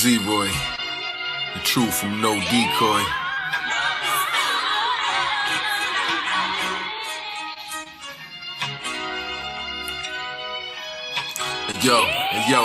Zeroy, the truth from no decoy. Yo,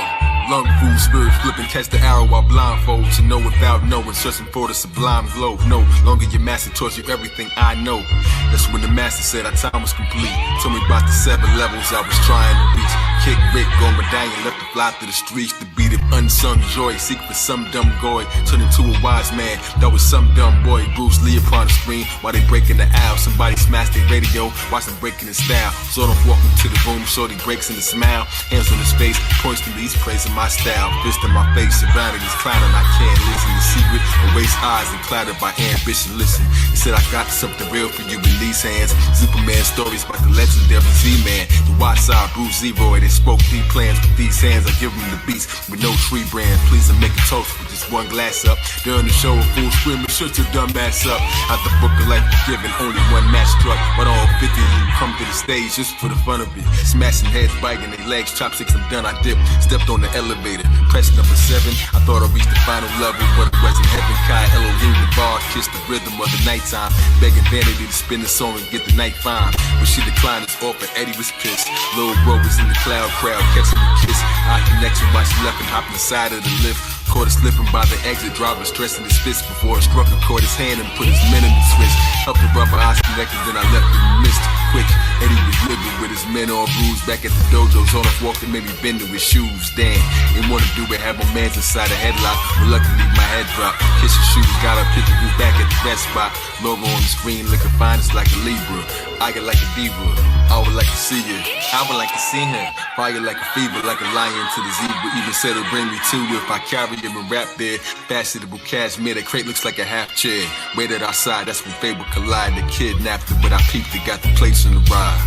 lung food spirit flipping, catch the arrow while blindfold. To know without knowing, searching for the sublime glow. No longer your master taught you everything I know. That's when the master said our time was complete. Told me about the 7 levels I was trying to reach. Kick Rick, go medallion, left to fly through the streets. The beat of unsung joy, seek for some dumb goy. Turn into a wise man, that was some dumb boy. Bruce Lee upon the screen, while they breaking the aisle. Somebody smashed their radio, watch them breaking the style. Sort of walking to the room, shorty breaks in the smile. Hands on his face, points to me, he's praising my style. Fist in my face, surrounded, he's clowning, I can't listen. The secret, erase eyes and clouded by ambition. Listen, he said I got something real for you in these hands. Superman stories about the legendary Z-Man. The Wattside, Bruce Zeroy, they spoke these plans with these hands. I give them the beats with no tree brand. Please and make a toast with just one glass up. During the show, a fool screaming, shut your dumb ass up. Out the book of life given, only one match struck. But all 50 of you come to the stage just for the fun of it. Smashing heads, biting their legs, chopsticks, I'm done, I dip. Stepped on the elevator, pressed number 7. I thought I reached the final level, but it wasn't heaven. Kai Elohim, the bar, kissed the rhythm of the nighttime. Begging Vanity to spin the song and get the night fine. But she declined his offer, Eddie was pissed. Lil Bro was in the crowd, catching the kiss. Eye connection while she left and hopped inside of the lift. Caught her slipping by the exit, driver stressing his fist before it struck her, caught his hand and put his men in the twist. Helped her rubber eyes connected, then I left in the mist. Quick, Eddie was living with his men all bruised. Back at the dojo, on off walking, made me bend to his shoes. Damn, didn't wanna do it, had my mans inside a headlock. Reluctantly, my head dropped. Kiss his shoes, got up, hit the roof back at the best spot. Logo on the screen, looking fine, it's like a Libra. I get like a diva, I would like to see you. I would like to see him. Fire like a fever, like a lion to the zebra. Even said it'll bring me to you if I carry him and rap there. Fashionable cashmere, the crate looks like a half chair. Waited outside, that's when Fable collide. The kidnapped her, but I peeped it, got the plates in the ride.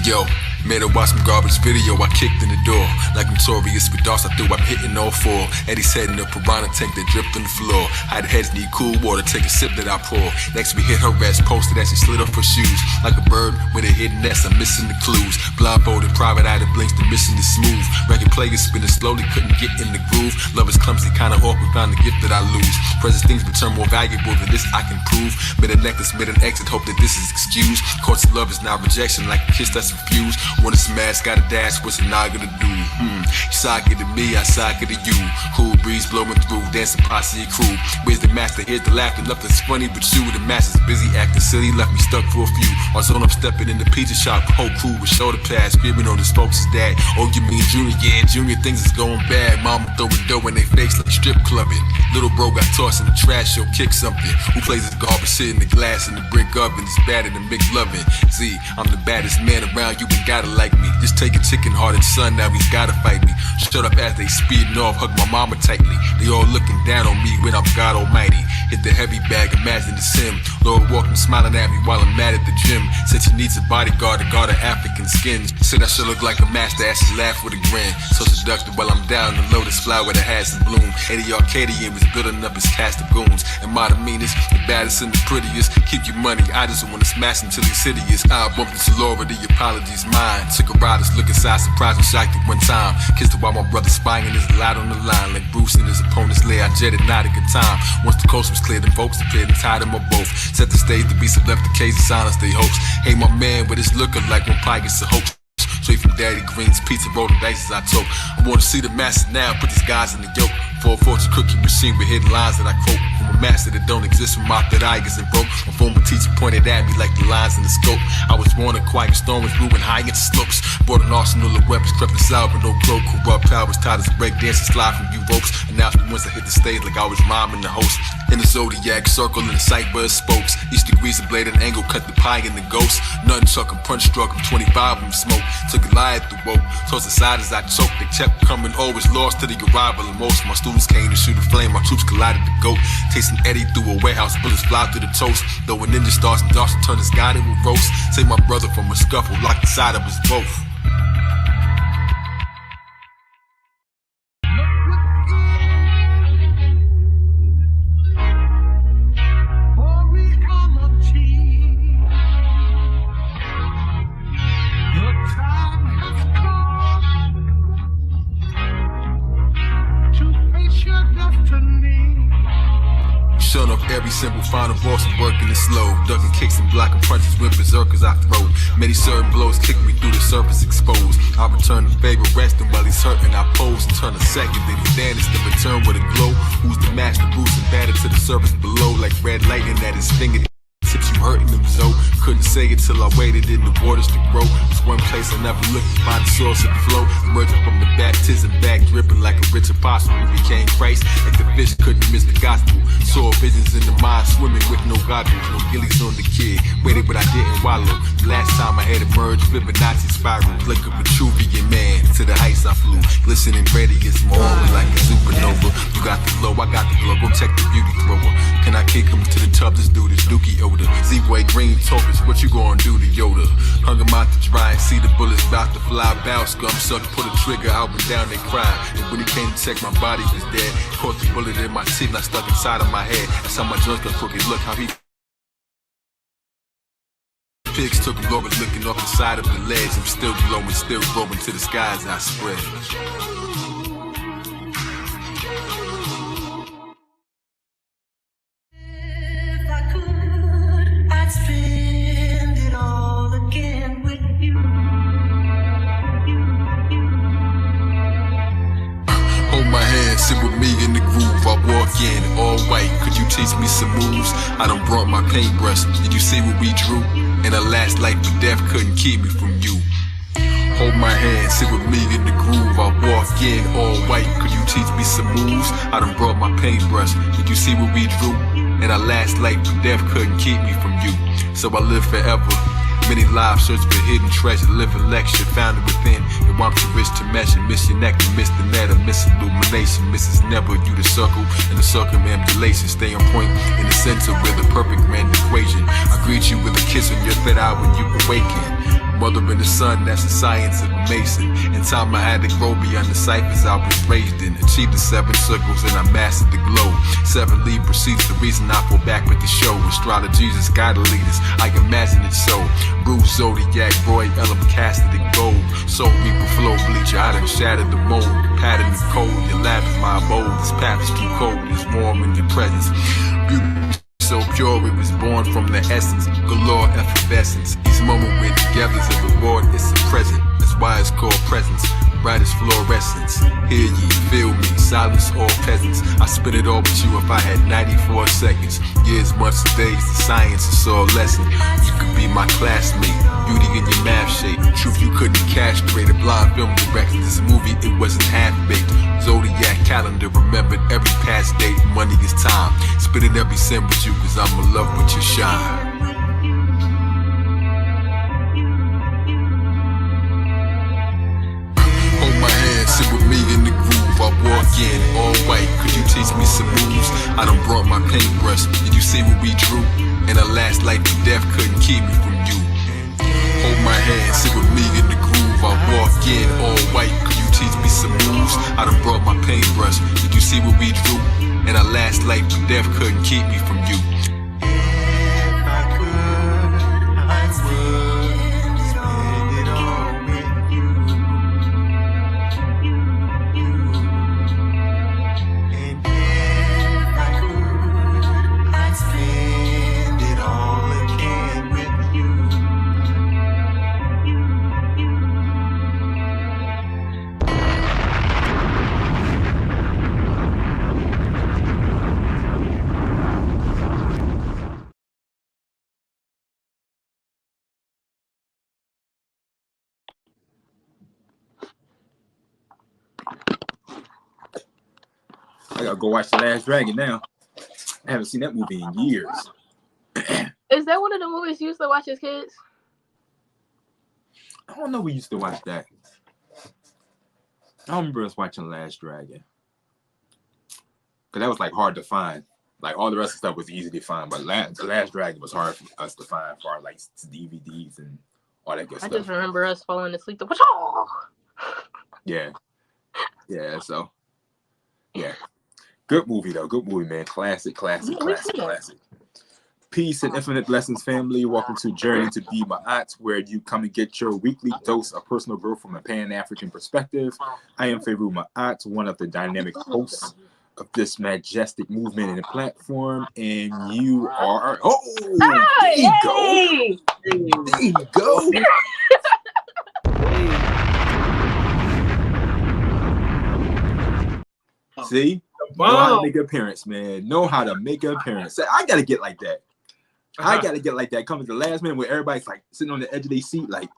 Yo, made her watch some garbage video, I kicked in the door. Like notorious for dogs, I threw, I'm hitting all 4. Eddie's head in the piranha tank that dripped on the floor. Hide heads need cool water, take a sip that I pour. Next we hit her ass, posted as she slid off her shoes. Like a bird with a hidden nest, I'm missing the clues. Blindfolded, private eye that blinks, the mission is smooth. Record players spinning slowly, couldn't get in the groove. Love is clumsy, kinda awkward, found the gift that I lose. Present things return more valuable than this I can prove. Made a necklace, made an exit, hope that this is excused. Course of love is not rejection, like a kiss that's refused. Wanna smash, gotta dash, what's a nigga to do? You socket to me, I socket to you. Cool breeze blowing through, dancing posse crew. Where's the master? Here's the laughter, left us funny but you. The master's busy acting silly, left me stuck for a few. On zone, I'm stepping in the pizza shop, whole crew with shoulder pads, screaming on his folks' dad. Oh, you mean Junior? Yeah, Junior, things is going bad. Mama throwing dough in their face like strip clubbing. Little bro got tossed in the trash, yo, kick something. Who plays his garbage shit in the glass in the brick oven? It's better than McLovin. Z, I'm the baddest man around, you ain't gotta like me. Just take a chicken-hearted son, now he's gotta fight me. Shut up as they speeding off, hug my mama tightly. They all looking down on me when I'm God Almighty. Hit the heavy bag, imagine it's him. Lord walking, smiling at me while I'm mad at the gym. Said she needs a bodyguard to guard her African skin. Said I should look like a master, as she laughed with a grin. So seductive while I'm down the lotus flower that has some bloom. Eddie Arcadian was building up his cast of goons. And my meanest, the baddest and the prettiest. Keep your money, I just wanna smash until he's hideous. I bumped into Laura, the apology's mine. Took a ride, look inside, surprised and shocked at one time. Kissed her while my brother spying his lot on the line. Like Bruce in his opponent's lair, I jetted, not a good time. Once the coast was clear, the folks appeared and tied them up both. Set the stage, the beast have left the cage of silence, they hopes. Hey my man, but it's looking like one pie gets a hoax. Straight from Daddy Green's pizza, rolling dice as I told. I wanna see the master now, put these guys in the yoke. For a fortune cookie machine with hidden lines that I quote. From a master that don't exist, from mouth that I isn't broke. My former teacher pointed at me like the lines in the scope. I was born a quiet storm, was brewing high into slopes. Brought an arsenal of weapons, crept inside with no cloak. Corrupt powers, tied as break dancing, slide from you ropes. Announced me once I hit the stage like I was miming the host. In the zodiac circle in the sight buzz spokes. Each degrees of blade and angle cut the pie in the ghost. Nothing chuck and punch struck him, 25 of them smoke. Took a lie at the woke, tossed aside as I choked. They kept coming, always lost to the arrival of most. My students came to shoot a flame. My troops collided the goat. Tasting Eddie through a warehouse, bullets fly through the toast. Though a ninja starts and darts to turn the sky to a roast. Save my brother from a scuffle, locked inside of us both. Shut up every simple final boss and working it slow. Ducking kicks and blocking punches with berserkers I throw. Many certain blows kick me through the surface exposed. I return the favor, resting while he's hurting. I pose and turn a second, then he vanished in return with a glow. Who's the master? Bruce and battered to the surface below like red lightning at his finger. Tips you hurting them, so couldn't say it till I waited in the waters to grow. It's one place I never looked to find the source of the flow. Emerging from the baptism bag, dripping like a rich apostle who became Christ. Like the fish couldn't miss the gospel. Saw visions in the mind, swimming with no goggles, no gillies on the kid. Waited but I didn't wallow. Last time I had emerged, Fibonacci spiral, like a Vitruvian man. To the heights I flew, glistening radiance, more like a supernova. You got the glow, I got the glow. Go check the beauty thrower. Can I kick him to the tub? This dude is Dookie odor. Z-Way green tokens, what you gonna do to Yoda? Hung him out to dry and see the bullets about to fly. Bow scum suck, put a trigger out and down they cry. And when he came to check, my body was dead. Caught the bullet in my teeth and I stuck inside of my head. That's how my joints got crooked. Look how he pigs took him over, looking off the side of the legs. I'm still glowing, still growing to the skies I spread. Spend it all again with you. Hold my hand, sit with me in the groove. I walk in, all white. Could you teach me some moves? I done brought my paintbrush. Did you see what we drew? And the last life or death couldn't keep me from you. Hold my hand, sit with me in the groove. I walk in, all white. Could you teach me some moves? I done brought my paintbrush. Did you see what we drew? And our last life or death couldn't keep me from you. So I live forever. Many lives search for hidden treasure. Live a lecture, found it within. And I'm too rich to measure. Miss your neck and miss the net. Miss illumination. Mrs. Never, you the circle and the circumambulation. Stay on point in the center with a perfect grand equation. I greet you with a kiss on your third eye when you awaken. Mother and the son, that's the science of a mason. In time I had to grow beyond the ciphers I was raised in. Achieved the 7 circles and I mastered the glow. 7 lead proceeds, the reason I fall back with the show. Astrology's has gotta lead us, I imagine it so. Bruce, Zodiac, Roy, Elam, casted in gold. Soul Reaper, flow bleacher, I done shattered the mold. The pattern is cold, your lab is my abode. This path is too cold, it's warm in your presence. Beauty so pure, it was born from the essence. Galore effervescence. Each moment we're together is a reward, it's a present. That's why it's called presence. Brightest fluorescence. Hear ye, feel me, silence all peasants. I spit it all with you if I had 94 seconds. Years, months, days, the science is all lesson. You could be my classmate, beauty in your math shape. Truth you couldn't castrate, a blind film director. This movie, it wasn't half-baked. Zodiac calendar, remembered every past date. Money is time. Spitting every sin with you, cause I'm in love with your shine. Sit with me in the groove, I walk in, all white. Could you teach me some moves? I done brought my paintbrush. Did you see what we drew? And our last life or death couldn't keep me from you. Hold my hand, sit with me in the groove, I walk in, all white. Could you teach me some moves? I done brought my paintbrush. Did you see what we drew? And our last life or death couldn't keep me from you. If I could, I would spend it all with you. And if I could, I'd spend it all again with you. I gotta go watch The Last Dragon now. I haven't seen that movie in years. Is that one of the movies you used to watch as kids? I don't know. We used to watch that. I don't remember us watching The Last Dragon. because that was like hard to find. Like all the rest of the stuff was easy to find, but the Last Dragon was hard for us to find for like DVDs and all that good I stuff. just remember us falling asleep. Yeah. So yeah, good movie though. Good movie, man. Classic. Peace and infinite blessings, family. Welcome to Journey to B Maat, where you come and get your weekly dose of personal growth from a Pan-African perspective. I am Farugh Ma'at, one of the dynamic hosts of this majestic movement and platform, and you are... there you go. There you go. See? Know how to make an appearance, man. Know how to make an appearance. Say, I gotta get like that. I gotta get like that. Come at the last minute where everybody's like sitting on the edge of their seat, like,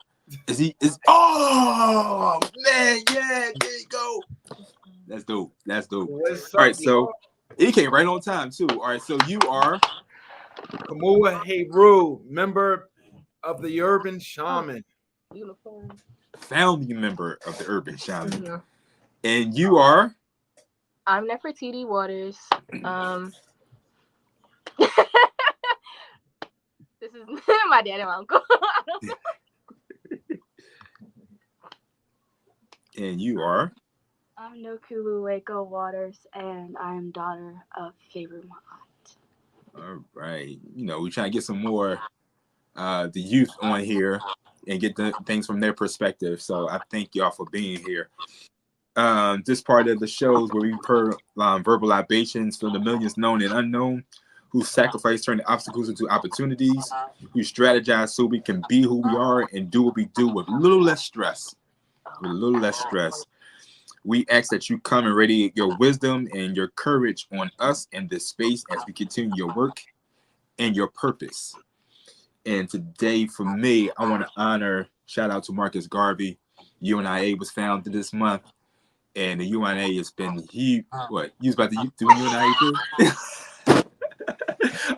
oh man, yeah, there you go. That's dope. All right, so he came right on time too. All right, so you are Kamua Heru, member of the Urban Shaman. Uniform. Founding member of the Urban Shaman. And you are? I'm Nefertiti Waters. This is my dad and my uncle. And you are? I'm Nokulu Waco Waters, and I'm daughter of Farugh Ma'at. All right. You know, we're trying to get some more the youth on here and get the things from their perspective. So I thank y'all for being here. This part of the show is where we verbal libations for the millions known and unknown, who sacrifice turning obstacles into opportunities, who strategize so we can be who we are and do what we do with a little less stress. We ask that you come and radiate your wisdom and your courage on us in this space as we continue your work and your purpose. And today, for me, I want to shout out to Marcus Garvey. UNIA was founded this month, and the UNIA has been huge. What? You was about to do UNIA too?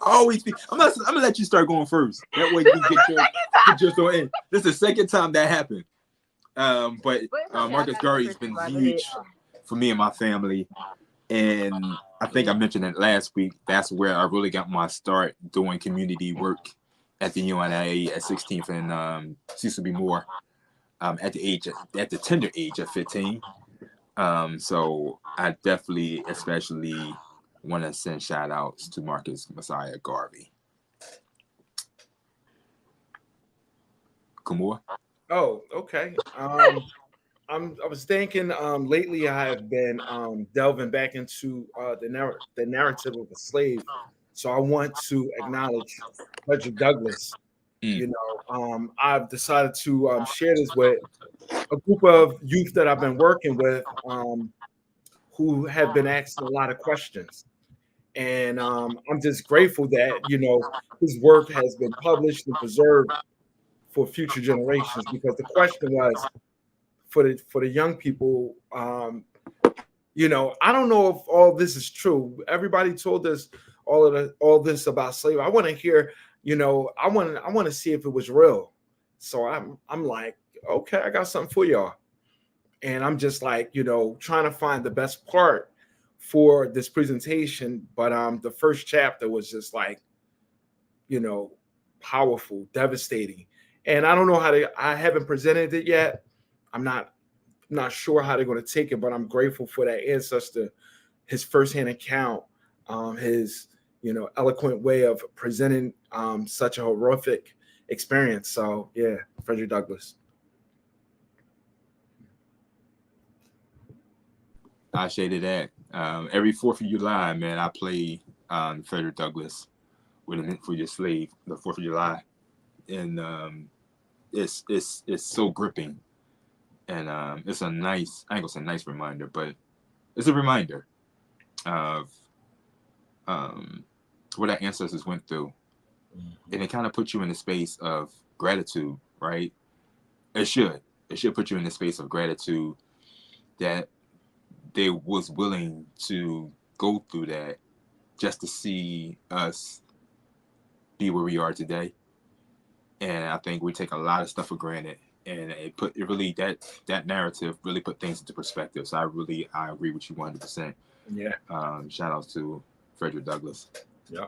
I'm gonna let you start going first. That way you get your thought in. This is the second time that happened. But Marcus Garvey has been huge for me and my family, and I think I mentioned it last week. That's where I really got my start doing community work at the UNIA at 16th and Cecil B. Moore at the tender age of 15. So I definitely, especially, want to send shout outs to Marcus Messiah Garvey. Kamua? Oh, okay. I was thinking lately I have been delving back into the narrative of a slave. So I want to acknowledge Frederick Douglass. You know, I've decided to share this with a group of youth that I've been working with who have been asking a lot of questions. And I'm just grateful that, you know, his work has been published and preserved for future generations, because the question was for the young people, you know, I don't know if all this is true. Everybody told us all this about slavery. I want to hear, you know, I want to see if it was real. So I'm like, okay, I got something for y'all. And I'm just like, you know, trying to find the best part for this presentation. But the first chapter was just like, you know, powerful, devastating. And I don't know I haven't presented it yet. I'm not sure how they're going to take it, but I'm grateful for that ancestor, his firsthand account, his, you know, eloquent way of presenting such a horrific experience. So yeah, Frederick Douglass. I shaded that. Every 4th of July, man, I play Frederick Douglass for your slave, the 4th of July. And it's so gripping. And it's a nice, I ain't gonna say nice reminder, but it's a reminder of what our ancestors went through. And it kind of puts you in a space of gratitude, right? It should put you in a space of gratitude that they was willing to go through that just to see us be where we are today. And I think we take a lot of stuff for granted, and that narrative really put things into perspective. So I agree with you 100%. Yeah. Shout outs to Frederick Douglass. Yeah.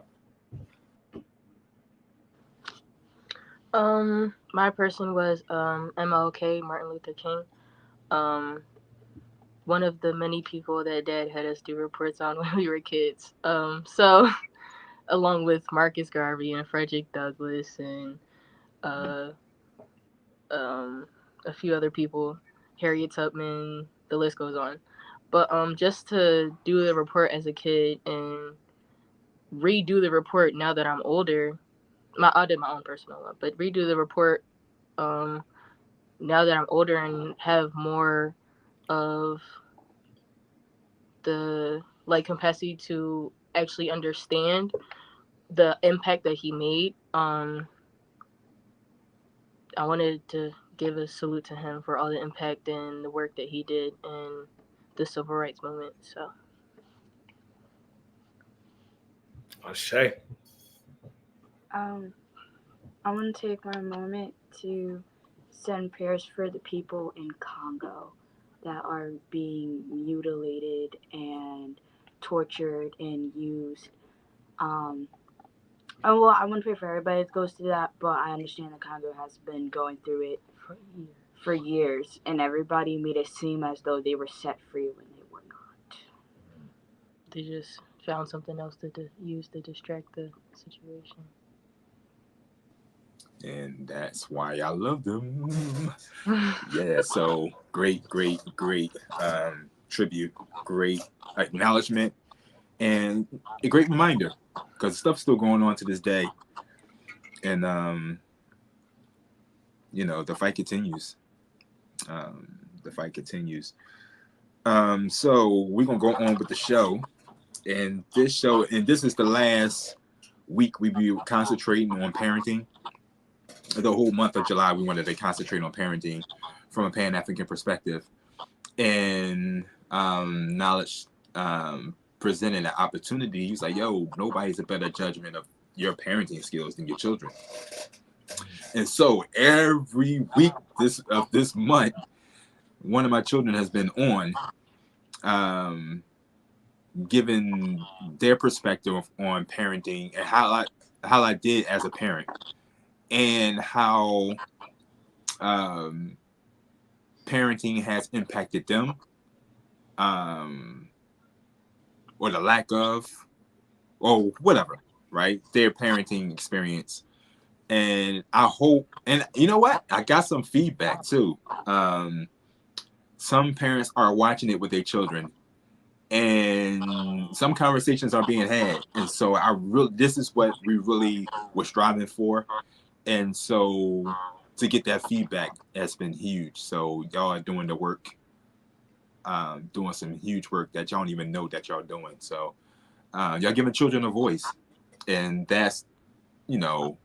My person was MLK, Martin Luther King. One of the many people that Dad had us do reports on when we were kids. So along with Marcus Garvey and Frederick Douglass and a few other people, Harriet Tubman, the list goes on. But just to do the report as a kid and redo the report now that I'm older, I did my own personal one, but redo the report now that I'm older and have more of the capacity to actually understand the impact that he made. I wanted to give a salute to him for all the impact and the work that he did in the civil rights movement. So, Ashe. I want to take my moment to send prayers for the people in Congo that are being mutilated and tortured and used. Well, I want to pray for everybody that goes through that, but I understand that Congo has been going through it for years, and everybody made it seem as though they were set free when they were not. they just found something else to use to distract the situation. And that's why I love them. Yeah, so great tribute, great acknowledgement, and a great reminder, because stuff's still going on to this day. And the fight continues. So we're gonna go on with the show. And this is the last week we be concentrating on parenting. The whole month of July, we wanted to concentrate on parenting from a Pan-African perspective. And Knowledge presented an opportunity. He was like, yo, nobody's a better judgment of your parenting skills than your children. And so every week of this month, one of my children has been on, given their perspective on parenting and how I did as a parent, and how parenting has impacted them, or the lack of, or whatever, right? Their parenting experience. And I hope, and you know what? I got some feedback too. Some parents are watching it with their children, and some conversations are being had. And so this is what we really were striving for. And so to get that feedback has been huge. So y'all are doing the work, doing some huge work that y'all don't even know that y'all doing. So y'all giving children a voice, and that's, that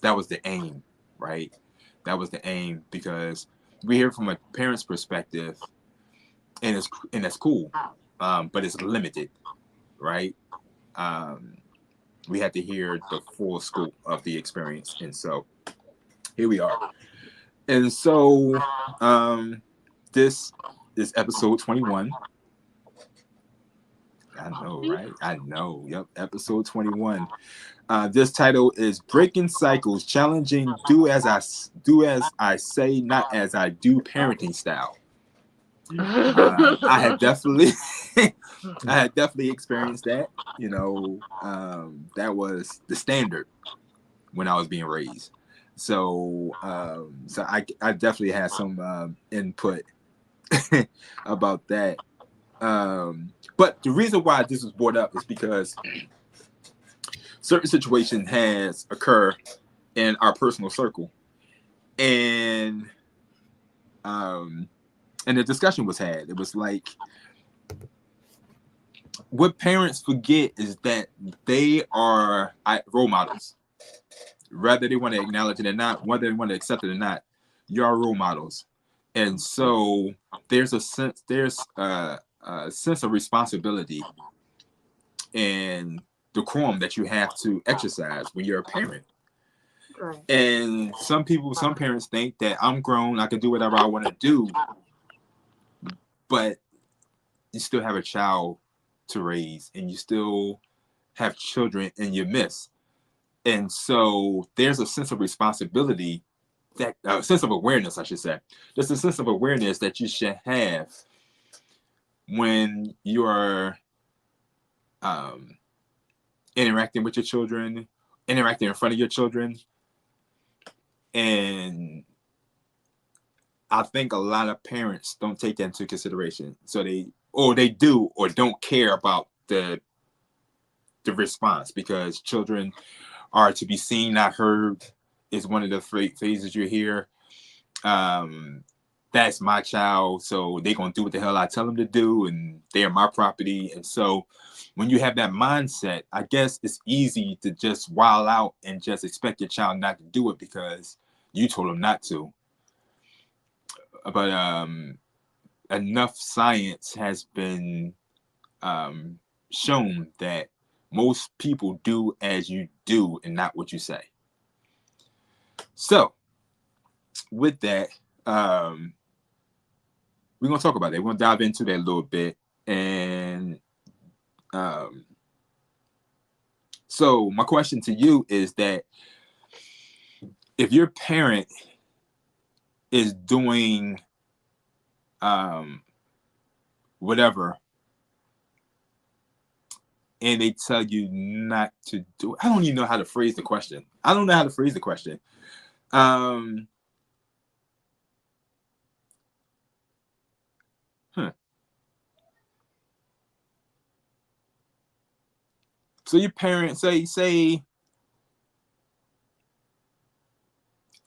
was the aim, right? That was the aim, because we hear from a parent's perspective, and that's cool, but it's limited, right? We had to hear the full scope of the experience, and so here we are. And so this is episode 21. I know, right? I know. Yep, episode 21. This title is "Breaking Cycles: Challenging Do as I Say, Not as I Do Parenting Style." I had definitely experienced that. That was the standard when I was being raised. So I definitely had some input about that. But the reason why this was brought up is because certain situation has occurred in our personal circle, and the discussion was had. It was like, what parents forget is that they are role models, whether they want to acknowledge it or not, whether they want to accept it or not. You are role models, and so there's a sense of responsibility and decorum that you have to exercise when you're a parent. Right. And some parents think that I'm grown, I can do whatever I want to do, but you still have a child to raise, and you still have children in your midst. And so there's a sense of responsibility, that sense of awareness, I should say. There's a sense of awareness that you should have when you are interacting with your children, interacting in front of your children. And I think a lot of parents don't take that into consideration. So they do or don't care about the response, because children are to be seen, not heard, is one of the phrases you hear. That's my child, so they're going to do what the hell I tell them to do, and they're my property. And so when you have that mindset, I guess it's easy to just wild out and just expect your child not to do it because you told them not to. But enough science has been shown that most people do as you do and not what you say. So with that, we're going to talk about that. We're going to dive into that a little bit. And so my question to you is that if your parent is doing whatever, and they tell you not to do it, I don't even know how to phrase the question. So your parents say,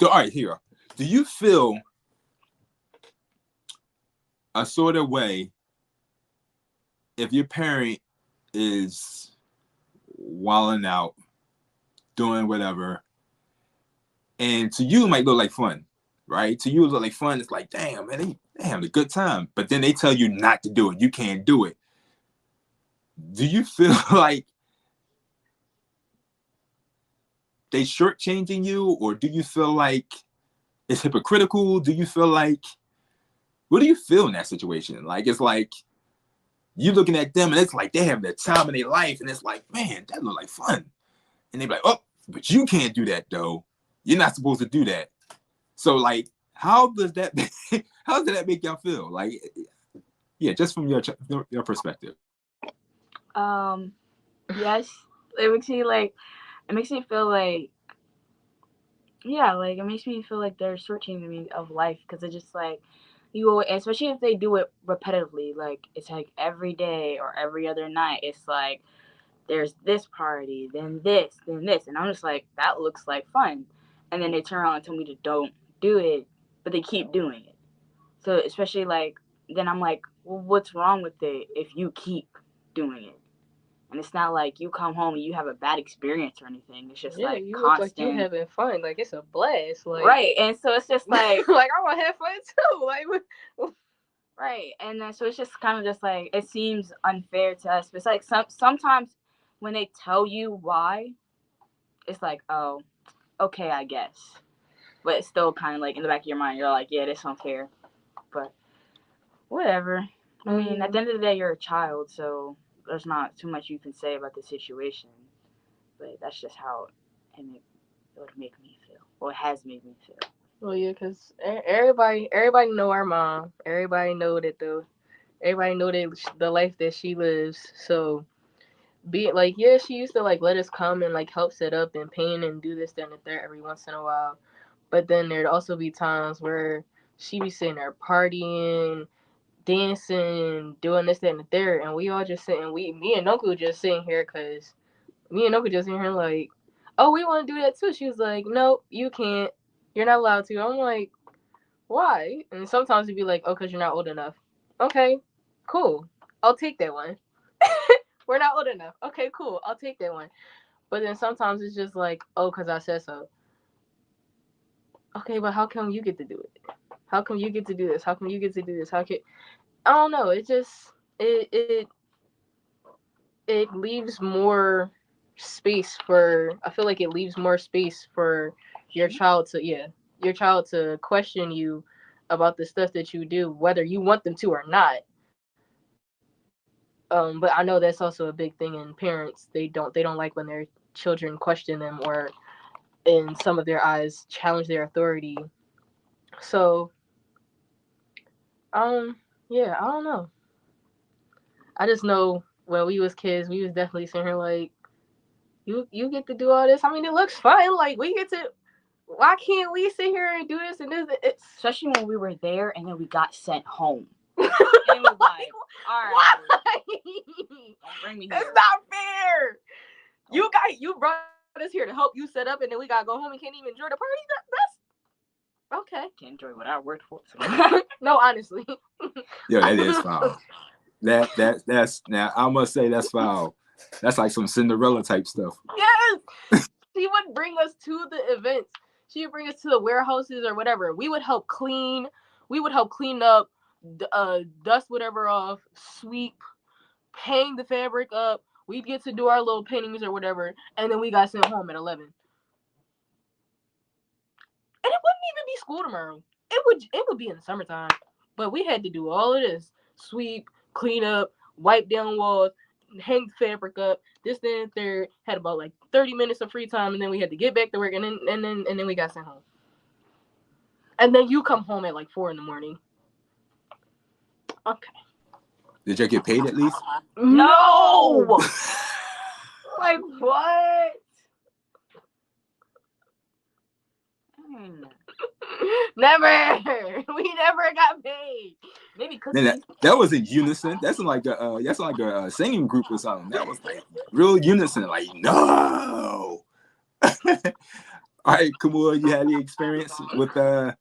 all right, here. Do you feel a sort of way if your parent is wilding out, doing whatever, and to you it might look like fun, right? To you it look like fun. It's like, damn, man, they having a good time. But then they tell you not to do it. You can't do it. Do you feel like they shortchanging you, or do you feel like it's hypocritical? Do you feel like, what do you feel in that situation? Like, it's like you looking at them and it's like they have the time of their life, and it's like, man, that look like fun. And they be like, oh, but you can't do that though. You're not supposed to do that. So like, how does that make y'all feel? Like, yeah, just from your perspective. Yes, it makes me feel like, yeah, like it makes me feel like they're shortchanging me of life, because it's just like, you, especially if they do it repetitively, like it's like every day or every other night, it's like there's this party, then this, and I'm just like, that looks like fun, and then they turn around and tell me to don't do it, but they keep doing it. So especially like, then I'm like, well, what's wrong with it if you keep doing it? And it's not like you come home and you have a bad experience or anything. It's just like you constant. Look like you having fun. Like it's a blast. Like, right. And so it's just like, like I want to have fun too. Like, right. And then so it's just kind of just like, it seems unfair to us. But it's like sometimes when they tell you why, it's like, oh, okay, I guess. But it's still kind of like in the back of your mind, you're like, yeah, this is unfair. But whatever. I mean, at the end of the day, you're a child, so there's not too much you can say about the situation. But that's just how it would make me feel, or it has made me feel. well, yeah, cause everybody know our mom. Everybody know that the life that she lives. So be it like, yeah, she used to like let us come and like help set up and paint and do this, that, and the third every once in a while. But then there'd also be times where she be sitting there partying, dancing, doing this, that, and the third, and we all just sitting. Me and Uncle just sitting here, cause me and Uncle just sitting here like, oh, we want to do that too. She was like, no, you can't. You're not allowed to. I'm like, why? And sometimes it'd be like, oh, cause you're not old enough. Okay, cool. I'll take that one. We're not old enough. Okay, cool. I'll take that one. But then sometimes it's just like, oh, cause I said so. Okay, but how come you get to do it? How come you get to do this? How come you get to do this? I don't know. It just it leaves more space for. I feel like it leaves more space for your child to question you about the stuff that you do, whether you want them to or not. But I know that's also a big thing in parents. They don't like when their children question them or, in some of their eyes, challenge their authority. So, yeah, I don't know. I just know when we was kids, we was definitely sitting here like, you get to do all this. I mean, it looks fun. Like, we get to. Why can't we sit here and do this and this? It's Especially when we were there and then we got sent home. And it was like, all right, bring me here. It's not fair. You brought us here to help you set up, and then we gotta go home and can't even enjoy the party. That's okay. Can't enjoy what I worked for. No, honestly. Yeah, that is foul. That's now I must say that's foul. That's like some Cinderella type stuff. Yes. She would bring us to the events. She would bring us to the warehouses or whatever. We would help clean. We would help clean up, dust whatever off, sweep, hang the fabric up. We'd get to do our little paintings or whatever, and then we got sent home at 11. And it wouldn't even be school tomorrow. It would be in the summertime, but we had to do all of this: sweep, clean up, wipe down walls, hang the fabric up. This, then, and third. Had about like 30 minutes of free time, and then we had to get back to work, and then we got sent home. And then you come home at like 4 in the morning. Okay. Did you get paid at least? No. Like, what? Never. We never got paid. Maybe cookies. That was in unison. That's like a singing group or something. That was like real unison. Like, no. All right, Kamua, you had any experience with that?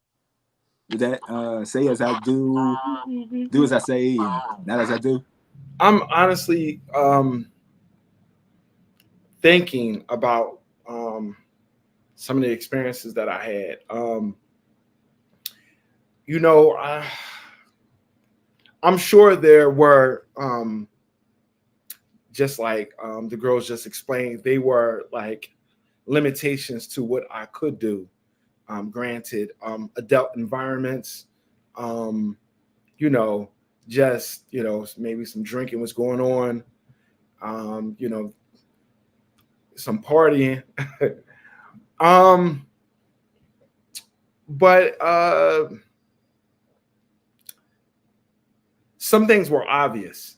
Say as I do, do as I say, and not as I do. I'm honestly thinking about some of the experiences that I had. I'm sure there were, just like the girls just explained, they were like limitations to what I could do. Granted, adult environments, just, maybe some drinking was going on, some partying. But some things were obvious.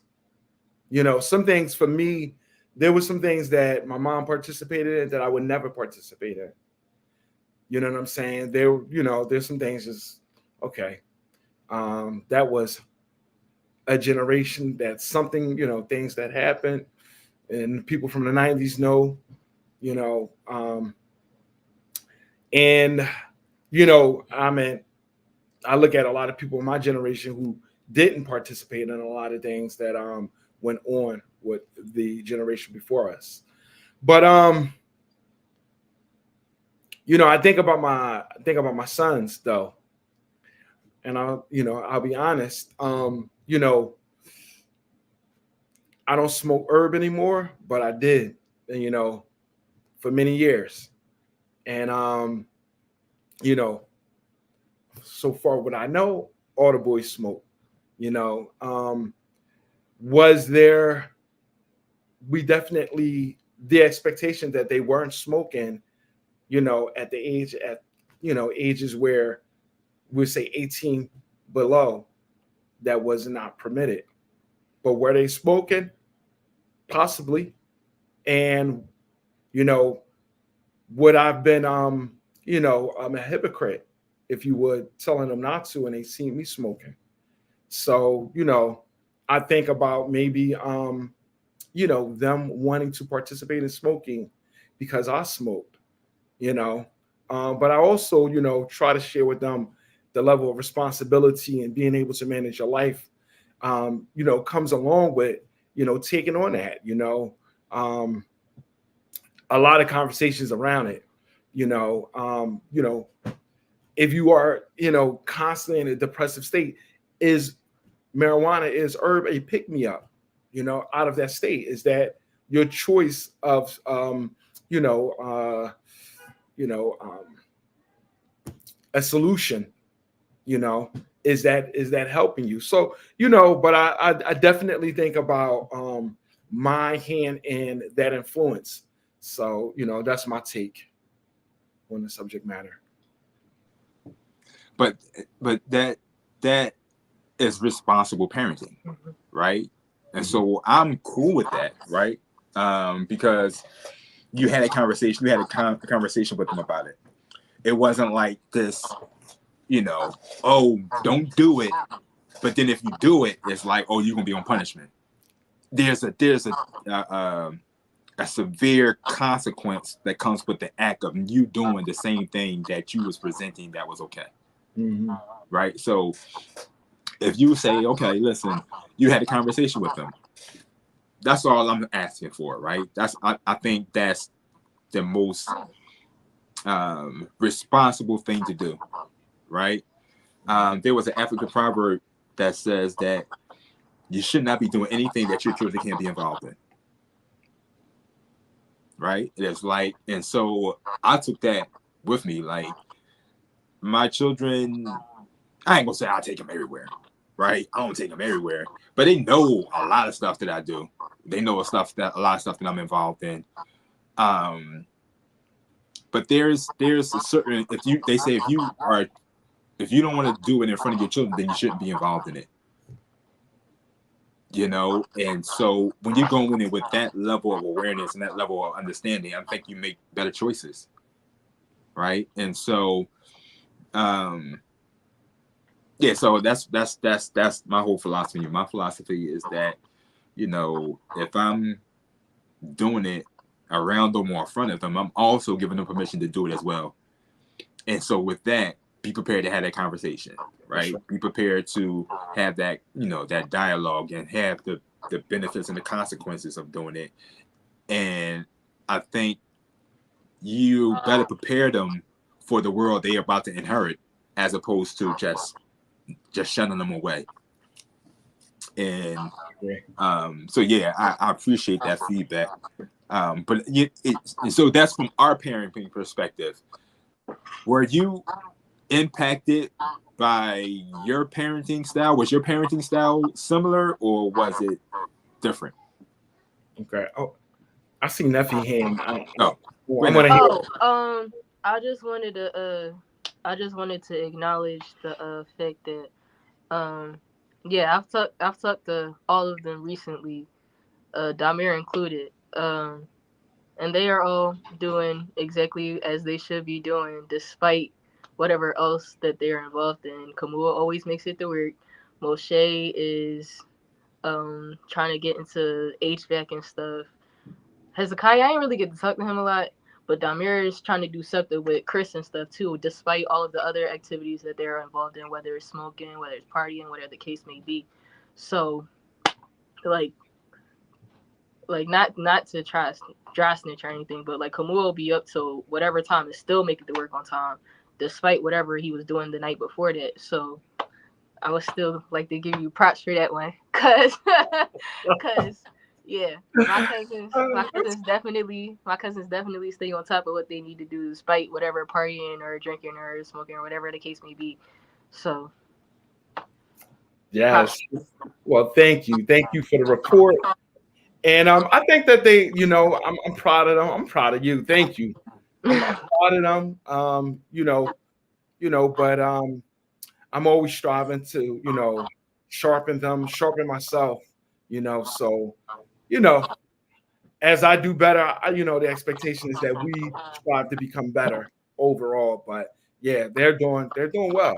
Some things for me, there were some things that my mom participated in that I would never participate in. You know what I'm saying? There's some things just, okay. That was a generation that something, things that happened, and people from the 90s know, and, I look at a lot of people in my generation who didn't participate in a lot of things that went on with the generation before us. But I think about my sons though, and I'll be honest. I don't smoke herb anymore, but I did, for many years, and so far what I know, all the boys smoke. Was there? We definitely, the expectation that they weren't smoking, at the age ages where we say 18 below, that was not permitted. But were they smoking? Possibly. And would I've been I'm a hypocrite if you would, telling them not to and they see me smoking. So, I think about maybe them wanting to participate in smoking because I smoked, but I also, try to share with them the level of responsibility and being able to manage your life, comes along with, taking on that, a lot of conversations around it, if you are, constantly in a depressive state, is marijuana, is herb a pick-me-up, out of that state? Is that your choice of, a solution, is that helping you? So, you know, but I definitely think about my hand in that influence. So, you know, that's my take on the subject matter. But that is responsible parenting, right? And so I'm cool with that, right? Because you had a conversation, conversation with them about it. It wasn't like this, you know, oh, don't do it. But then if you do it, it's like, oh, you're gonna be on punishment. There's a severe consequence that comes with the act of you doing the same thing that you was presenting that was okay. Right? So if you say, okay, listen, you had a conversation with them, that's all I'm asking for, right? I think that's the most responsible thing to do, right? There was an African proverb that says that you should not be doing anything that your children can't be involved in. Right? It's like, and so I took that with me. Like, my children, I ain't gonna say I take them everywhere, right? I don't take them everywhere, but they know a lot of stuff that I do. They know a lot of stuff that I'm involved in. But there's a certain, if you don't want to do it in front of your children, then you shouldn't be involved in it. You know, and so when you're going in with that level of awareness and that level of understanding, I think you make better choices, right? And so, yeah. So that's my whole philosophy. My philosophy is that, you know, if I'm doing it around them or in front of them, I'm also giving them permission to do it as well. And so with that, be prepared to have that conversation, right? Be prepared to have that, you know, that dialogue and have the benefits and the consequences of doing it. And I think you better prepare them for the world they are about to inherit, as opposed to just shunning them away. And so yeah, I appreciate that feedback. But so that's from our parenting perspective. Were you impacted by your parenting style? Was your parenting style similar, or was it different? Okay. Oh, I see Nephi hand. I just wanted to acknowledge the fact that yeah, I've talked to all of them recently, Damir included, and they are all doing exactly as they should be doing, despite whatever else that they're involved in. Kamua always makes it to work. Moshe is trying to get into HVAC and stuff. Hezekiah, I didn't really get to talk to him a lot, but Damir is trying to do something with Chris and stuff too, despite all of the other activities that they're involved in, whether it's smoking, whether it's partying, whatever the case may be. So, like not to try dry snitch or anything, but like Kamua will be up till whatever time and still make it to work on time, despite whatever he was doing the night before that. So I would still like to give you props for that one, cause yeah, my cousins definitely stay on top of what they need to do, despite whatever partying or drinking or smoking or whatever the case may be. So yes, well, thank you for the report. And I think that they, you know, I'm proud of them. I'm proud of you. Thank you. I'm proud of them. But I'm always striving to, you know, sharpen myself, you know. So, you know, as I do better, the expectation is that we strive to become better overall. But yeah, they're doing well.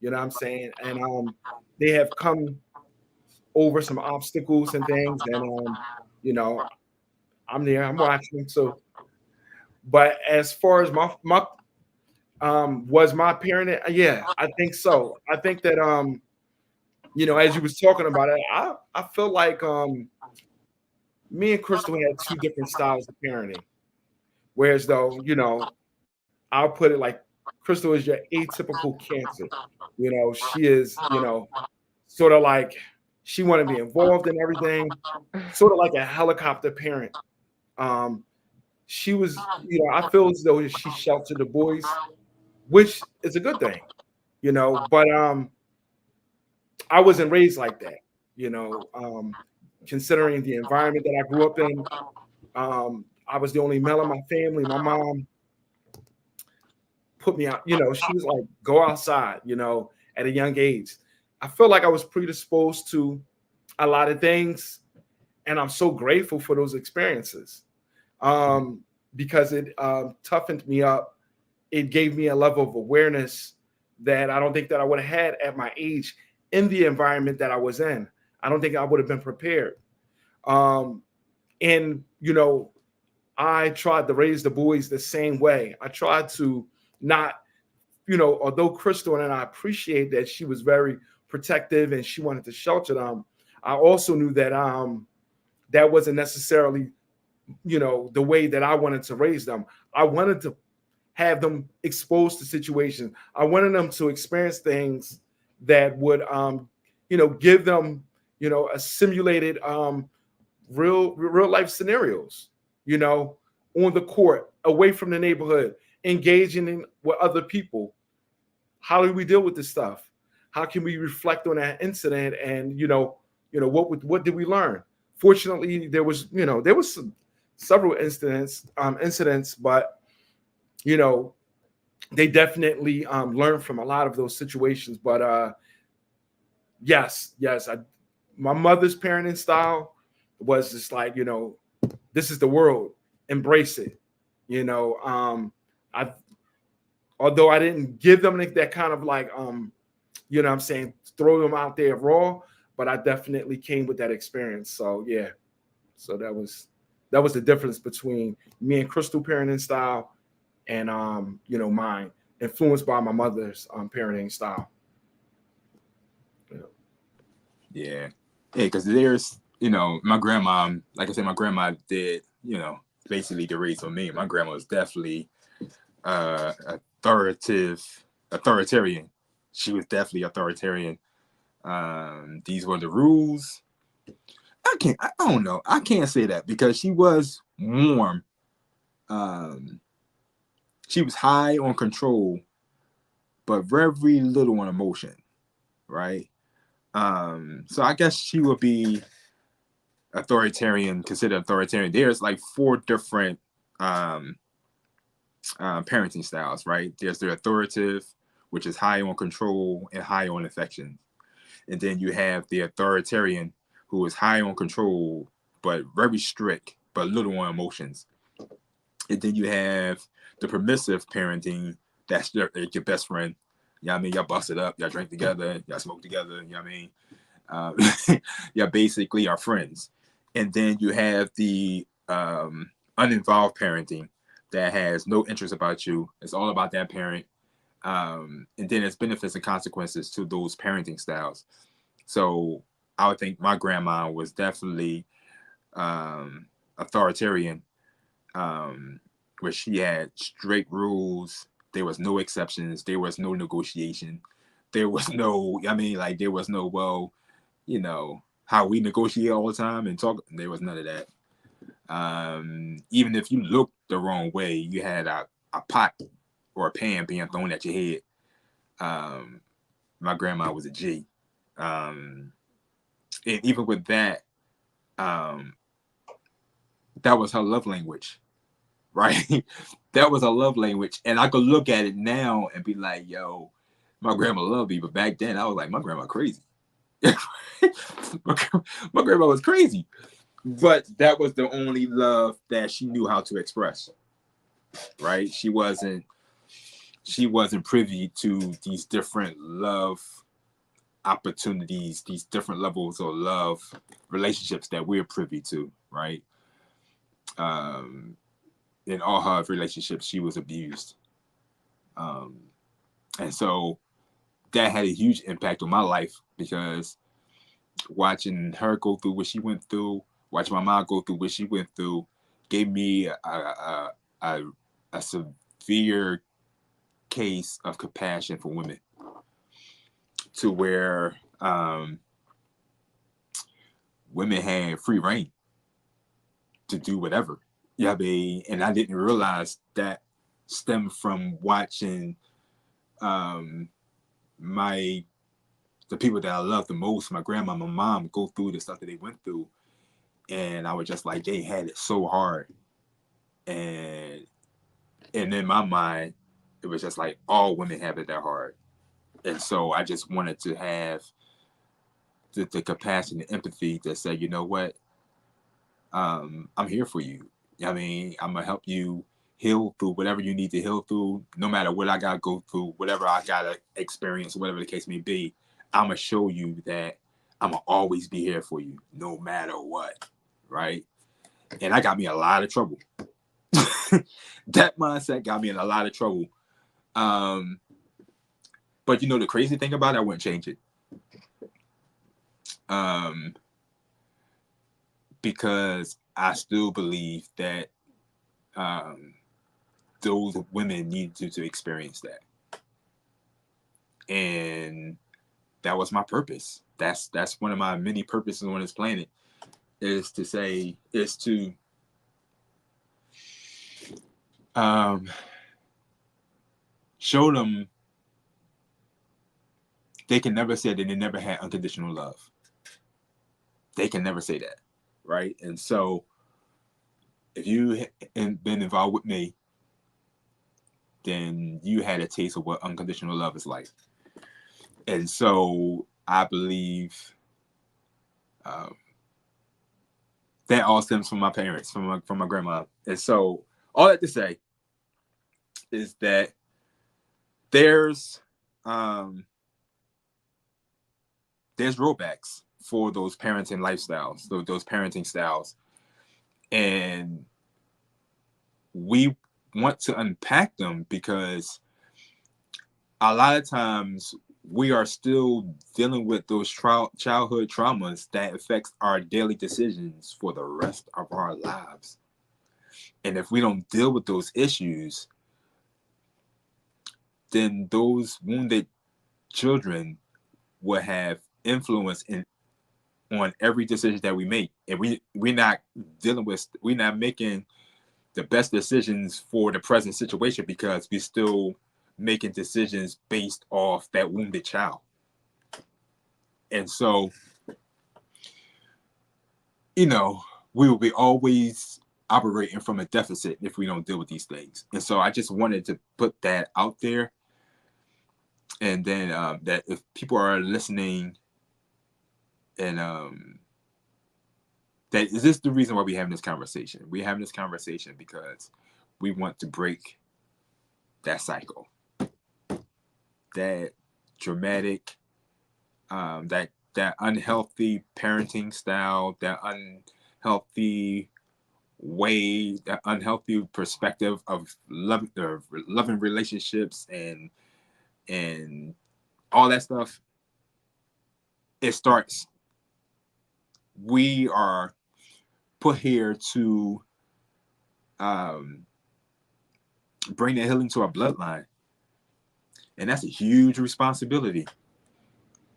You know what I'm saying? And they have come over some obstacles and things, and you know, I'm there. I'm watching them. So, but as far as my was my parenting, yeah, I think so. I think that you know, as you was talking about it, I feel like me and Crystal had two different styles of parenting. Whereas though, you know, I'll put it like Crystal is your atypical Cancer. You know, she is, you know, sort of like she want to be involved in everything, sort of like a helicopter parent. She was, you know, I feel as though she sheltered the boys, which is a good thing, you know. But I wasn't raised like that, considering the environment that I grew up in. I was the only male in my family. My mom put me out, she was like, go outside, at a young age. I feel like I was predisposed to a lot of things, and I'm so grateful for those experiences, because it toughened me up. It gave me a level of awareness that I don't think that I would have had at my age in the environment that I was in. I don't think I would have been prepared. And, I tried to raise the boys the same way. I tried to not, although Crystal and I appreciate that she was very protective and she wanted to shelter them, I also knew that that wasn't necessarily, the way that I wanted to raise them. I wanted to have them exposed to situations. I wanted them to experience things that would, give them, a simulated real life scenarios, on the court, away from the neighborhood, engaging with other people. How do we deal with this stuff? How can we reflect on that incident? And what did we learn? Fortunately, there was several incidents, but they definitely learned from a lot of those situations. But yes, my mother's parenting style was just like, this is the world, embrace it. Although I didn't give them that kind of like, I'm saying, throw them out there raw, but I definitely came with that experience. So yeah, so that was the difference between me and Crystal parenting style and mine, influenced by my mother's parenting style. Yeah, because there's, my grandma, like I said, my grandma did, basically the raise on me. My grandma was definitely authoritarian. She was definitely authoritarian. These were the rules. I don't know. I can't say that because she was warm. She was high on control, but very little on emotion, right? So I guess she would be considered authoritarian. There's like 4 different parenting styles, right? There's the authoritative, which is high on control and high on affection. And then you have the authoritarian, who is high on control, but very strict, but little on emotions. And then you have the permissive parenting, that's your best friend. You know what I mean? Y'all bust it up, y'all drink together, y'all smoke together, you know what I mean? Y'all basically are friends. And then you have the uninvolved parenting that has no interest about you. It's all about that parent. And then there's benefits and consequences to those parenting styles. So I would think my grandma was definitely authoritarian, where she had strict rules. There was no exceptions. There was no negotiation. There was no, there was no, well, how we negotiate all the time and talk. There was none of that. Even if you looked the wrong way, you had a pot or a pan being thrown at your head. My grandma was a G. And even with that, that was her love language, right? That was her love language. And I could look at it now and be like, yo, my grandma loved me. But back then I was like, my grandma crazy. my grandma was crazy. But that was the only love that she knew how to express, right? She wasn't privy to these different love opportunities, these different levels of love relationships that we're privy to, right? In all her relationships, she was abused. And so that had a huge impact on my life, because watching her go through what she went through, watching my mom go through what she went through, gave me a severe case of compassion for women, to where women had free reign to do whatever. Yeah, and I didn't realize that stemmed from watching my the people that I love the most, my grandma, my mom, go through the stuff that they went through. And I was just like, they had it so hard. And in my mind, it was just like all women have it that hard. And so I just wanted to have the compassion and empathy to say, you know what, I'm here for you. I mean, I'm gonna help you heal through whatever you need to heal through, no matter what I gotta go through, whatever I gotta experience, whatever the case may be. I'm gonna show you that I'm gonna always be here for you, no matter what, right? And that got me in a lot of trouble. That mindset got me in a lot of trouble. But you know, the crazy thing about it, I wouldn't change it. Because I still believe that those women need to experience that. And that was my purpose. That's one of my many purposes on this planet, is to show them they can never say that they never had unconditional love. They can never say that, right? And so if you have been involved with me, then you had a taste of what unconditional love is like. And so I believe that all stems from my parents, from my grandma. And so all that to say is that there's rollbacks for those parenting lifestyles, those parenting styles. And we want to unpack them because a lot of times we are still dealing with those childhood traumas that affects our daily decisions for the rest of our lives. And if we don't deal with those issues, then those wounded children will have influence on every decision that we make. And we're not making the best decisions for the present situation because we're still making decisions based off that wounded child. And so, you know, we will be always operating from a deficit if we don't deal with these things. And so I just wanted to put that out there. And then that if people are listening, and that is this the reason why we're having this conversation. We're having this conversation because we want to break that cycle, that dramatic, that unhealthy parenting style, that unhealthy way, that unhealthy perspective of loving relationships and all that stuff. It starts. We are put here to bring the healing to our bloodline, and that's a huge responsibility.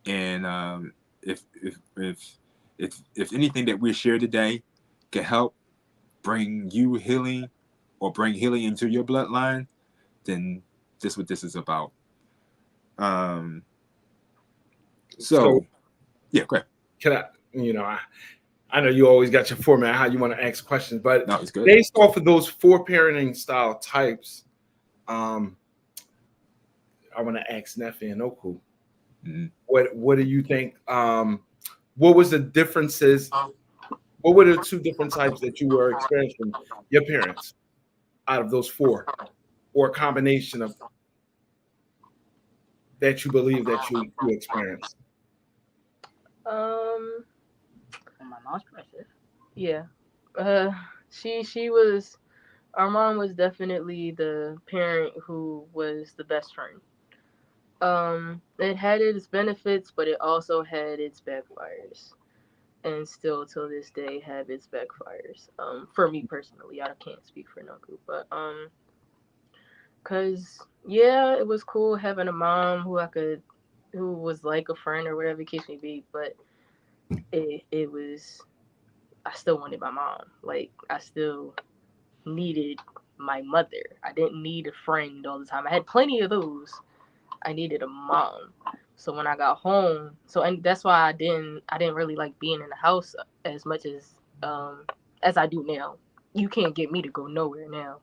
And if anything that we share today can help bring you healing or bring healing into your bloodline, then this is what this is about. So yeah, go ahead. Can I know you always got your format, how you want to ask questions, but No, it's good. Based off of those 4 parenting style types, I want to ask Nefe and Oku, what do you think? What was the differences? What were the 2 different types that you were experiencing your parents out of those 4, or a combination of that you believe that you experienced? From my mom's perspective. Yeah. She was, our mom was definitely the parent who was the best friend. It had its benefits, but it also had its backfires, and still till this day have its backfires. For me personally, I can't speak for Nuku, but cause yeah, it was cool having a mom who was like a friend or whatever the case may be, but it was, I still wanted my mom. Like, I still needed my mother. I didn't need a friend all the time. I had plenty of those. I needed a mom. So when I got home, and that's why I didn't really like being in the house as much as I do now. You can't get me to go nowhere now.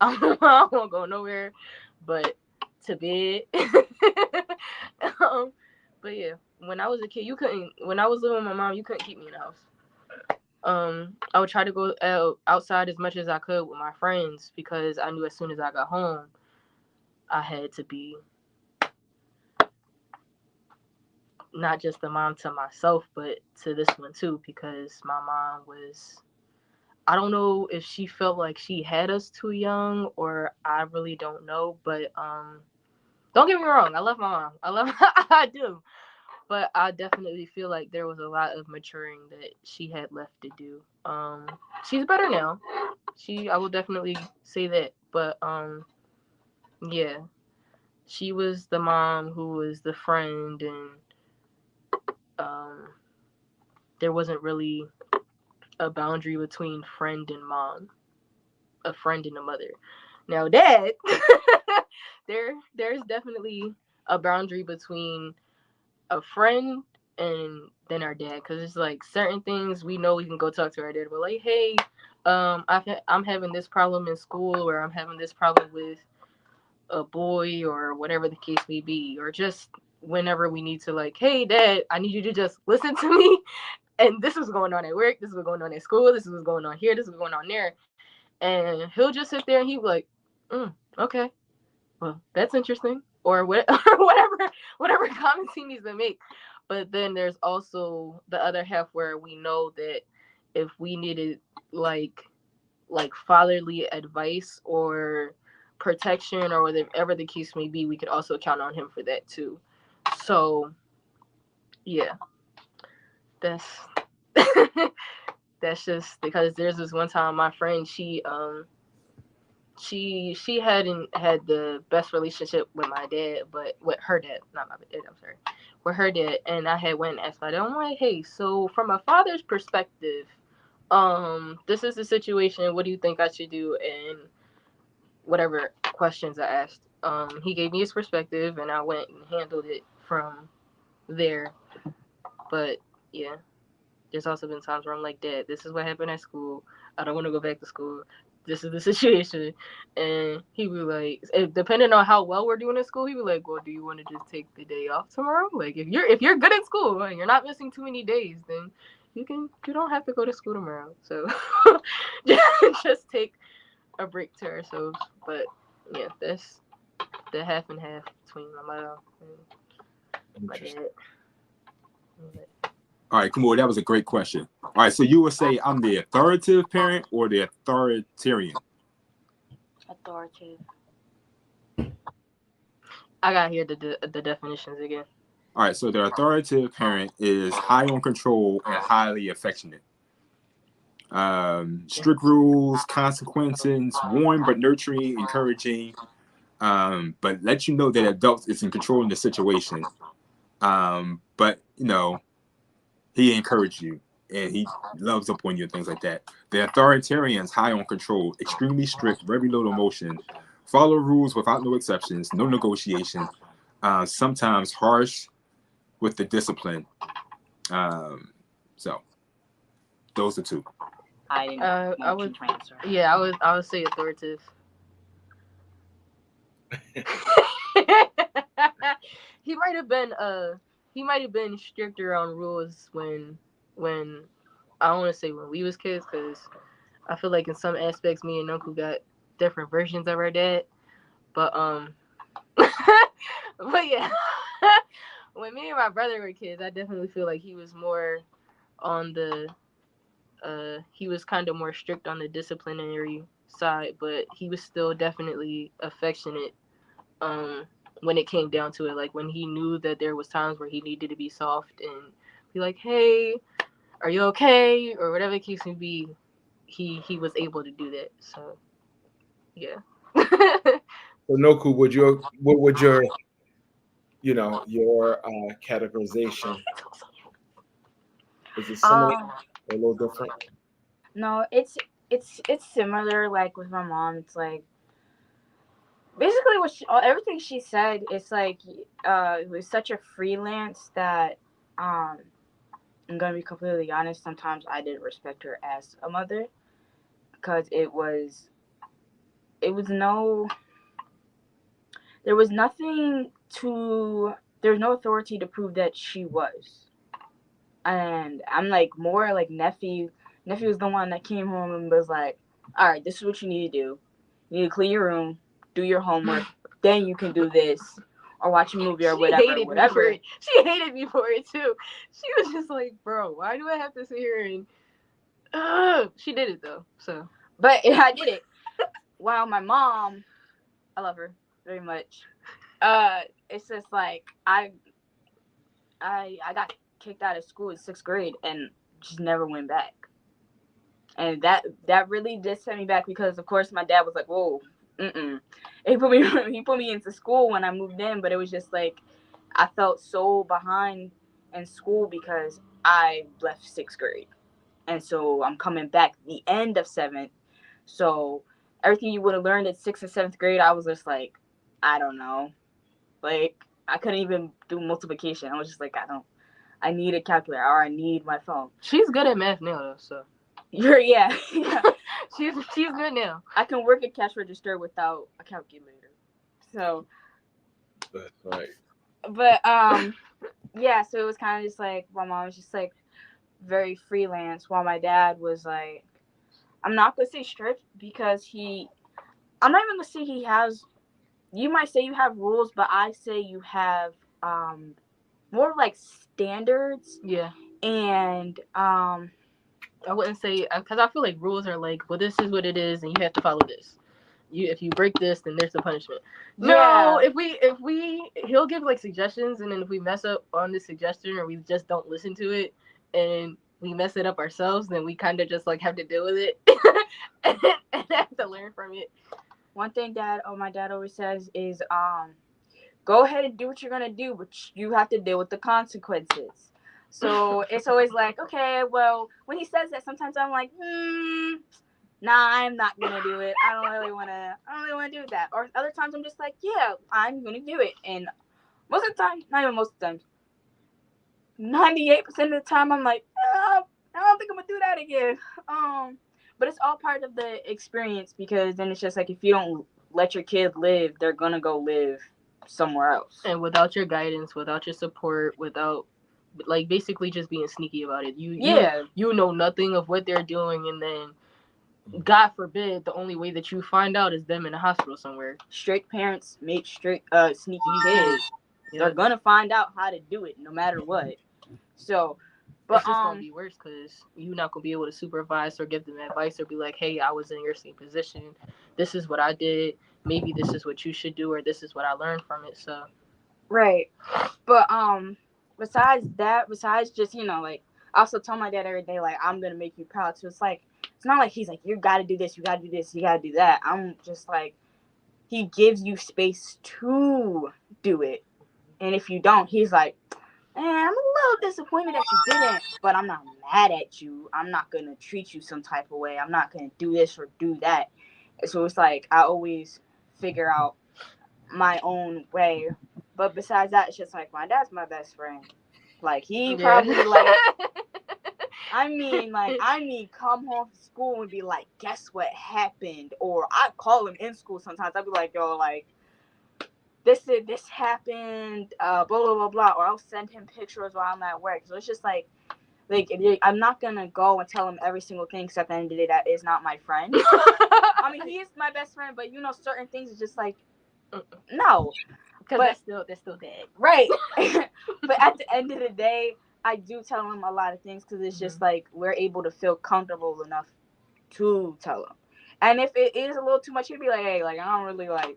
I won't go nowhere, but to bed. But yeah, when I was a kid, when I was living with my mom, you couldn't keep me in the house. I would try to go outside as much as I could with my friends because I knew as soon as I got home, I had to be not just the mom to myself, but to this one too, because my mom was, I don't know if she felt like she had us too young, or I really don't know, but don't get me wrong, I love my mom. I do. But I definitely feel like there was a lot of maturing that she had left to do. She's better now. I will definitely say that. But yeah, she was the mom who was the friend, and there wasn't really a boundary between friend and mom, a friend and a mother. Now, dad, there's definitely a boundary between a friend and then our dad, because it's like certain things we know we can go talk to our dad. We're like, hey, I'm having this problem in school, or I'm having this problem with a boy, or whatever the case may be, or just whenever we need to, like, hey, dad, I need you to just listen to me. And this is going on at work. This is what's going on at school. This is what's going on here. This is what's going on there. And he'll just sit there and he'll be like, okay, well, that's interesting, or whatever comments he needs to make. But then there's also the other half where we know that if we needed like fatherly advice or protection or whatever the case may be, we could also count on him for that too. So yeah, that's that's just because there's this one time my friend, she hadn't had the best relationship with my dad, but with her dad, not my dad, I'm sorry, with her dad. And I had went and asked my dad, I'm like, hey, so from a father's perspective, this is the situation, what do you think I should do? And whatever questions I asked, he gave me his perspective, and I went and handled it from there. But yeah, there's also been times where I'm like, Dad, this is what happened at school. I don't want to go back to school. This is the situation. And he be like, depending on how well we're doing at school, he be like, well, do you want to just take the day off tomorrow? Like, if you're good at school and you're not missing too many days, then you don't have to go to school tomorrow. So just take a break to ourselves. But yeah, that's the half and half between my mom and my dad. All right, Kamor, that was a great question. All right, so you would say I'm the authoritative parent or the authoritarian? Authoritative. I gotta hear the definitions again. All right, so the authoritative parent is high on control and highly affectionate. Strict rules, consequences, warm but nurturing, encouraging, but let you know that adults is in control in the situation. But you know, he encouraged you and he loves upon you and things like that. The authoritarians high on control, extremely strict, very little emotion, follow rules without no exceptions, no negotiation, sometimes harsh with the discipline. So those are two. I would say authoritative. He might have been stricter on rules when I don't want to say when we was kids, because I feel like in some aspects me and Uncle got different versions of our dad. But but yeah, when me and my brother were kids, I definitely feel like he was more on the he was kind of more strict on the disciplinary side, but he was still definitely affectionate when it came down to it. Like when he knew that there was times where he needed to be soft and be like, hey, are you okay, or whatever the case may be, he was able to do that. So yeah. So Noku, what would your categorization, is it similar or a little different? No, it's similar. Like with my mom, it's like basically everything she said, it's like it was such a freelance that I'm gonna be completely honest, sometimes I didn't respect her as a mother because there was nothing there's no authority to prove that she was. And I'm like more like nephew was the one that came home and was like, all right, this is what you need to do. You need to clean your room, do your homework, then you can do this or watch a movie or whatever. She hated me for it too. She was just like, bro, why do I have to sit here and she did it though. So but I did it. While my mom, I love her very much. It's just like I got kicked out of school in 6th grade and just never went back. And that really did set me back because of course my dad was like, whoa, he put me into school when I moved in, but it was just like I felt so behind in school because I left 6th grade. And so I'm coming back the end of 7th. So everything you would have learned at 6th and 7th grade, I was just like, I don't know. Like I couldn't even do multiplication. I was just like, I need a calculator or I need my phone. She's good at math now though, so yeah. She's good now. I can work a cash register without a calculator. So That's right. But yeah, so it was kind of just like my mom was just like very freelance while my dad was like, I'm not gonna say strict because I'm not even gonna say he has, you might say you have rules, but I say you have more like standards. Yeah. And I wouldn't say, because I feel like rules are like, well, this is what it is and you have to follow this. If you break this, then there's a punishment. No, he'll give like suggestions, and then if we mess up on the suggestion or we just don't listen to it and we mess it up ourselves, then we kind of just like have to deal with it and have to learn from it. One thing my dad always says is go ahead and do what you're gonna do, but you have to deal with the consequences. So it's always like, okay, well, when he says that, sometimes I'm like, nah, I'm not gonna do it. I don't really wanna do that. Or other times I'm just like, yeah, I'm gonna do it. And most of the time, not even most of the time, 98% of the time, I'm like, I don't think I'm gonna do that again. But it's all part of the experience because then it's just like if you don't let your kid live, they're gonna go live somewhere else. And without your guidance, without your support, without like basically just being sneaky about it, you know nothing of what they're doing, and then God forbid the only way that you find out is them in a hospital somewhere. Strict parents make sneaky kids. They're gonna find out how to do it no matter what. So, but it's just gonna be worse because you're not gonna be able to supervise or give them advice or be like, hey, I was in your same position. This is what I did. Maybe this is what you should do, or this is what I learned from it. So, right. But besides just like I also tell my dad every day like I'm gonna make you proud. So it's like it's not like he's like you gotta do this, you gotta do this, you gotta do that. I'm just like he gives you space to do it, and if you don't, he's like, I'm a little disappointed that you didn't, but I'm not mad at you. I'm not going to treat you some type of way. I'm not going to do this or do that. So it's like I always figure out my own way. But besides that, it's just like my dad's my best friend. Like he probably like, I mean, come home from school and be like, guess what happened? Or I call him in school sometimes. I'd be like, yo, like, this happened, blah, blah, blah, blah. Or I'll send him pictures while I'm at work. So it's just like I'm not going to go and tell him every single thing because at the end of the day, that is not my friend. I mean, he is my best friend, but certain things is just like, no. Because they're still dead. Right. But at the end of the day, I do tell him a lot of things because it's just like we're able to feel comfortable enough to tell him. And if it is a little too much, he'd be like, hey, like, I don't really want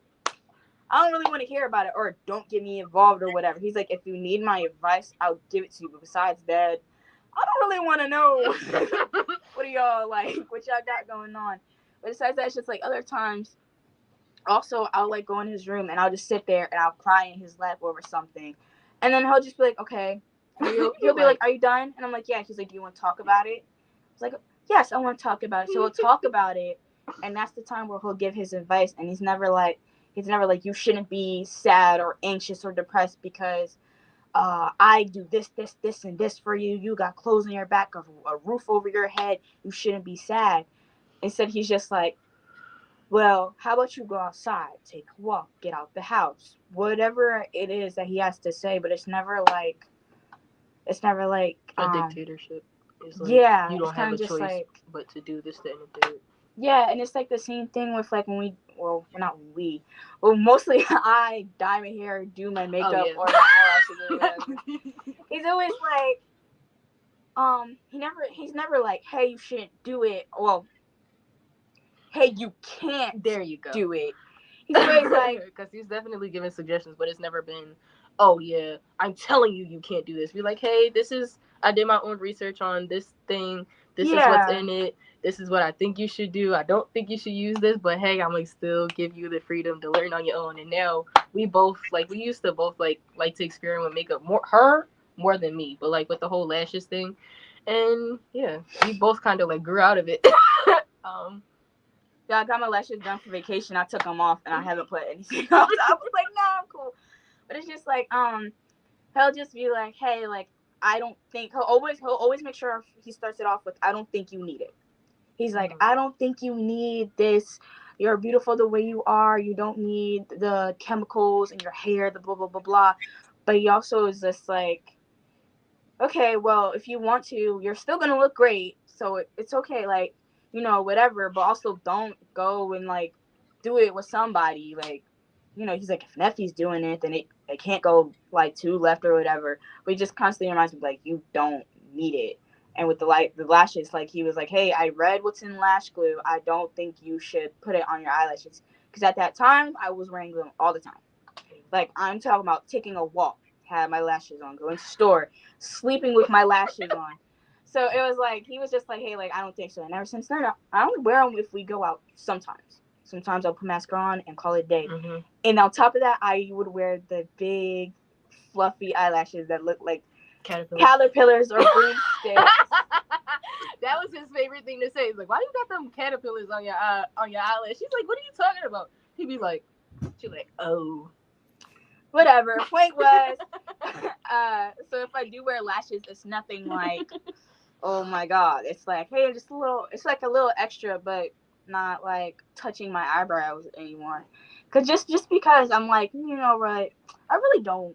to hear about it or don't get me involved or whatever. He's like, if you need my advice, I'll give it to you. But besides that, I don't really want to know what y'all got going on. But besides that, it's just like other times. Also, I'll like go in his room and I'll just sit there and I'll cry in his lap over something. And then he'll just be like, okay. He'll be like, are you done? And I'm like, yeah. He's like, do you want to talk about it? It's like, yes, I want to talk about it. So we'll talk about it. And that's the time where he'll give his advice. And he's never like, He's never like, you shouldn't be sad or anxious or depressed because I do this, and this for you. You got clothes on your back, a roof over your head. You shouldn't be sad. Instead, he's just like, well, how about you go outside, take a walk, get out the house, whatever it is that he has to say. But it's never like a dictatorship. It's like, yeah, you don't have a choice like, but to do this, that, and the third. Yeah, and it's like the same thing with like when mostly I dye my hair, do my makeup or my eyelashes or whatever. He's always like, he's never like, hey, you shouldn't do it. Well, hey, you can't. There you go. Do it. He's always like, because he's definitely given suggestions, but it's never been, oh yeah, I'm telling you can't do this. Be like, hey, I did my own research on this thing. This is what's in it. This is what I think you should do. I don't think you should use this, but hey, I'm like still give you the freedom to learn on your own. And now we used to both like to experiment with makeup more than me, but like with the whole lashes thing. And yeah, we both kind of like grew out of it. Yeah, I got my lashes done for vacation. I took them off and I haven't put anything else. I was like, nah, I'm cool. But it's just like, he'll just be like, hey, like, I don't think he'll always make sure he starts it off with, I don't think you need it. He's like, I don't think you need this. You're beautiful the way you are. You don't need the chemicals in your hair, the blah, blah, blah, blah. But he also is just like, okay, well, if you want to, you're still going to look great. So it's okay, like, you know, whatever. But also don't go and, like, do it with somebody. Like, you know, he's like, if Neffy's doing it, then it can't go, like, to left or whatever. But he just constantly reminds me, like, you don't need it. And with the lashes, like, he was like, hey, I read what's in lash glue. I don't think you should put it on your eyelashes. Because at that time, I was wearing them all the time. Like, I'm talking about taking a walk, had my lashes on, going to the store, sleeping with my lashes on. So it was like, he was just like, hey, like, I don't think so. And ever since then, I only wear them if we go out sometimes. Sometimes I'll put mascara on and call it a day. Mm-hmm. And on top of that, I would wear the big, fluffy eyelashes that look like caterpillars or broomsticks. That was his favorite thing to say. He's like, why you got them caterpillars on your eyelash? She's like, what are you talking about? He'd be like, she's like, oh. Whatever. Point was, so if I do wear lashes, it's nothing like, oh my God. It's like, hey, it's like a little extra, but not like touching my eyebrows anymore. Cause just because I'm like, you know, right, I really don't.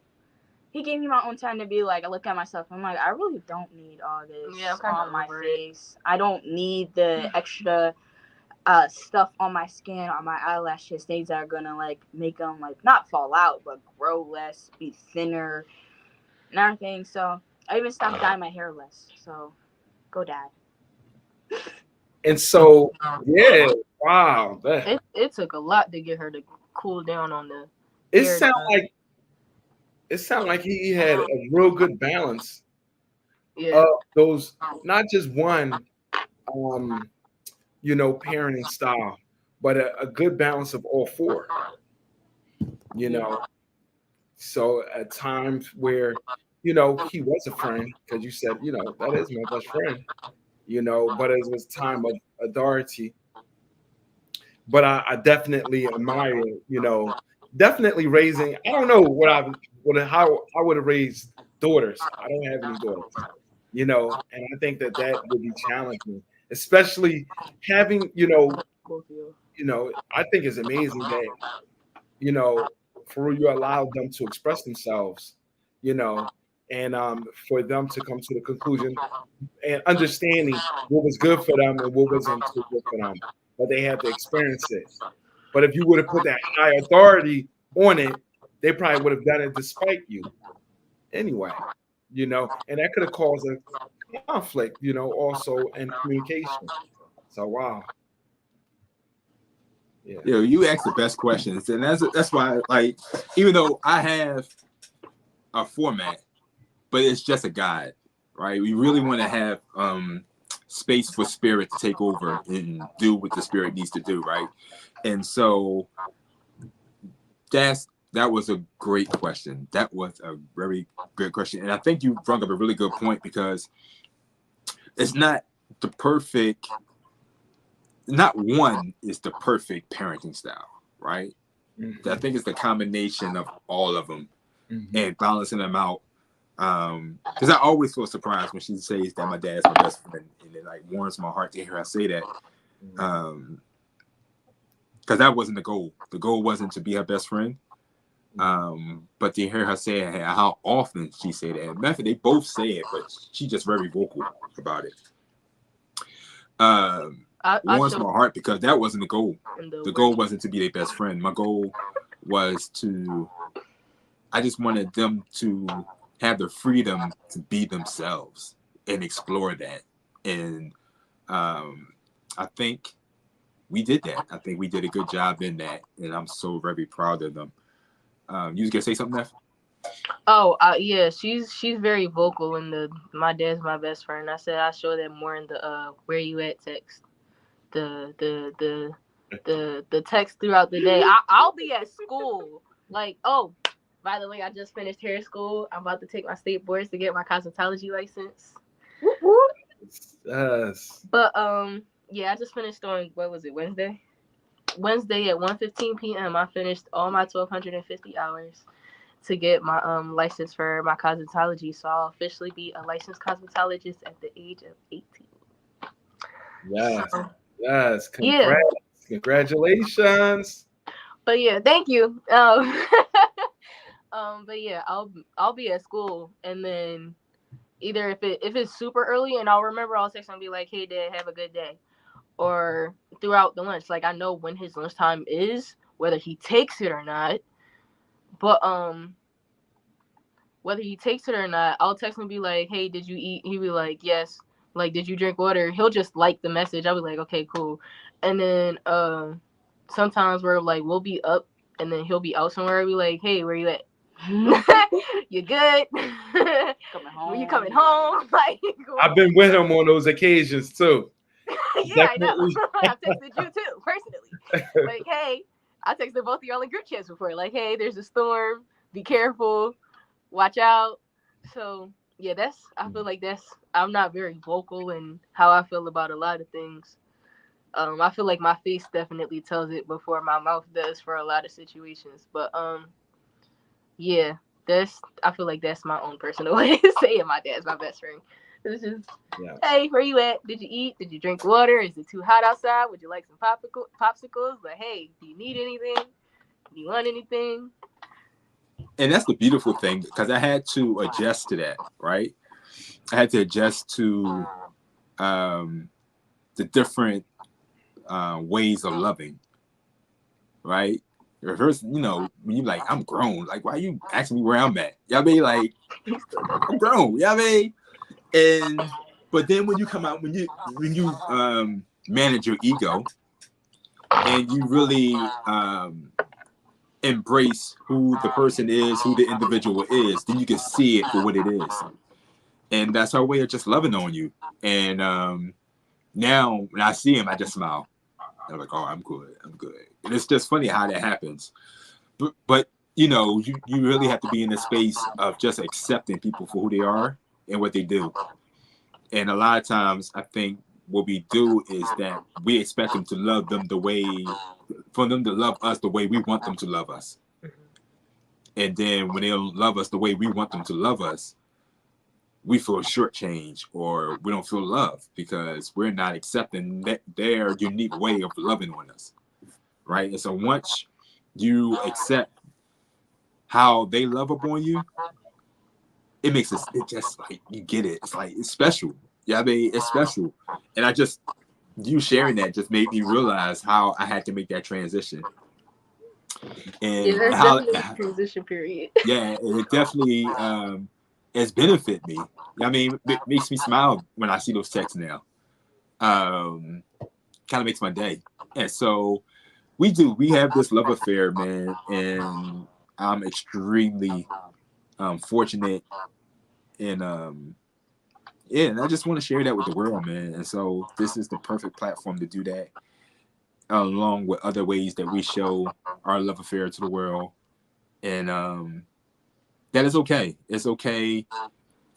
He gave me my own time to be like, I look at myself, I'm like, I really don't need all this on my face. I don't need the extra stuff on my skin, on my eyelashes, things that are gonna like make them like not fall out, but grow less, be thinner, and everything. So I even stopped dyeing my hair less. So go, Dad. And so, yeah, wow, it took a lot to get her to cool down on the. It sounded like he had a real good balance of those, not just one, you know, parenting style, but a good balance of all four, you know. So at times where, you know, he was a friend, because you said, you know, that is my best friend, you know, but it was time of authority. But I definitely admire, you know, definitely raising, I don't know how I would have raised daughters. I don't have any daughters, you know, and I think that would be challenging, especially having, you know, I think it's amazing that, you know, Farugh, you allowed them to express themselves, you know, and for them to come to the conclusion and understanding what was good for them and what wasn't too good for them, but they had to experience it. But if you would have put that high authority on it, they probably would have done it despite you anyway, you know, and that could have caused a conflict, you know, also in communication. So, wow. Yeah. You know, you ask the best questions, and that's why, like, even though I have a format, but it's just a guide, right? We really want to have space for spirit to take over and do what the spirit needs to do, right? And so that was a great question. That was a very good question, and I think you brought up a really good point, because it's not the perfect. Not one is the perfect parenting style, right? I think it's the combination of all of them and balancing them out. Because I always feel surprised when she says that my dad's my best friend, and it like warms my heart to hear her say that. Because that wasn't the goal. The goal wasn't to be her best friend. But to hear her say how often she said that. Method, they both say it, but she's just very vocal about it. Warms my heart because that wasn't the goal. The goal wasn't to be their best friend. My goal was I just wanted them to have the freedom to be themselves and explore that. And I think we did that. I think we did a good job in that. And I'm so very proud of them. You was gonna say something, Neff? Oh, yeah, she's very vocal in my dad's my best friend. I said I show that more in the where you at text. The text throughout the day. I'll be at school. Like, oh, by the way, I just finished hair school. I'm about to take my state boards to get my cosmetology license. Yes. But yeah, I just finished on Wednesday? Wednesday at 1:15 p.m. I finished all my 1,250 hours to get my license for my cosmetology. So I'll officially be a licensed cosmetologist at the age of 18. Yes. So, yes. Yeah. Congratulations. But yeah, thank you. But yeah, I'll be at school, and then either if it's super early, and I'll text and be like, "Hey, Dad, have a good day," or throughout the lunch, like I know when his lunchtime is, whether he takes it or not. But whether he takes it or not, I'll text him and be like, "Hey, did you eat?" He'll be like, "Yes." Like, "Did you drink water?" He'll just like the message. I'll be like, "Okay, cool." And then sometimes we'll be up, and then he'll be out somewhere. I'll be like, "Hey, where you at? You good? Coming home. When you coming home?" Like, I've been with him on those occasions too. Yeah, I know. I've texted you too, personally. Like, hey, I texted both of y'all in group chats before. Like, hey, there's a storm. Be careful. Watch out. So yeah, I feel like I'm not very vocal in how I feel about a lot of things. I feel like my face definitely tells it before my mouth does for a lot of situations. But yeah, I feel like that's my own personal way of saying my dad's my best friend. It's just, hey, where you at? Did you eat? Did you drink water? Is it too hot outside? Would you like some popsicles? Like, hey, do you need anything? Do you want anything? And that's the beautiful thing, because I had to adjust to that, right? I had to adjust to the different ways of loving, right? First, when you like, I'm grown. Like, why are you asking me where I'm at? You know what I mean? Like, I'm grown. You know what I mean? But then when you come out, when you manage your ego and you really embrace who the person is, who the individual is, then you can see it for what it is. And that's our way of just loving on you. And now when I see him, I just smile. I'm like, oh, I'm good. And it's just funny how that happens. But you really have to be in the space of just accepting people for who they are and what they do. And a lot of times, I think what we do is that we expect them to love them for them to love us the way we want them to love us. And then when they don't love us the way we want them to love us, we feel shortchanged, or we don't feel love because we're not accepting their unique way of loving on us, right? And so once you accept how they love upon you, it makes it just like, you get it. It's like, it's special. Yeah, I mean, it's special. And you sharing that just made me realize how I had to make that transition. And there's definitely a transition period. Yeah, it definitely has benefited me. I mean, it makes me smile when I see those texts now. Kind of makes my day. And so we have this love affair, man, and I'm extremely fortunate, and and I just want to share that with the world, man. And so this is the perfect platform to do that, along with other ways that we show our love affair to the world. And that is okay. It's okay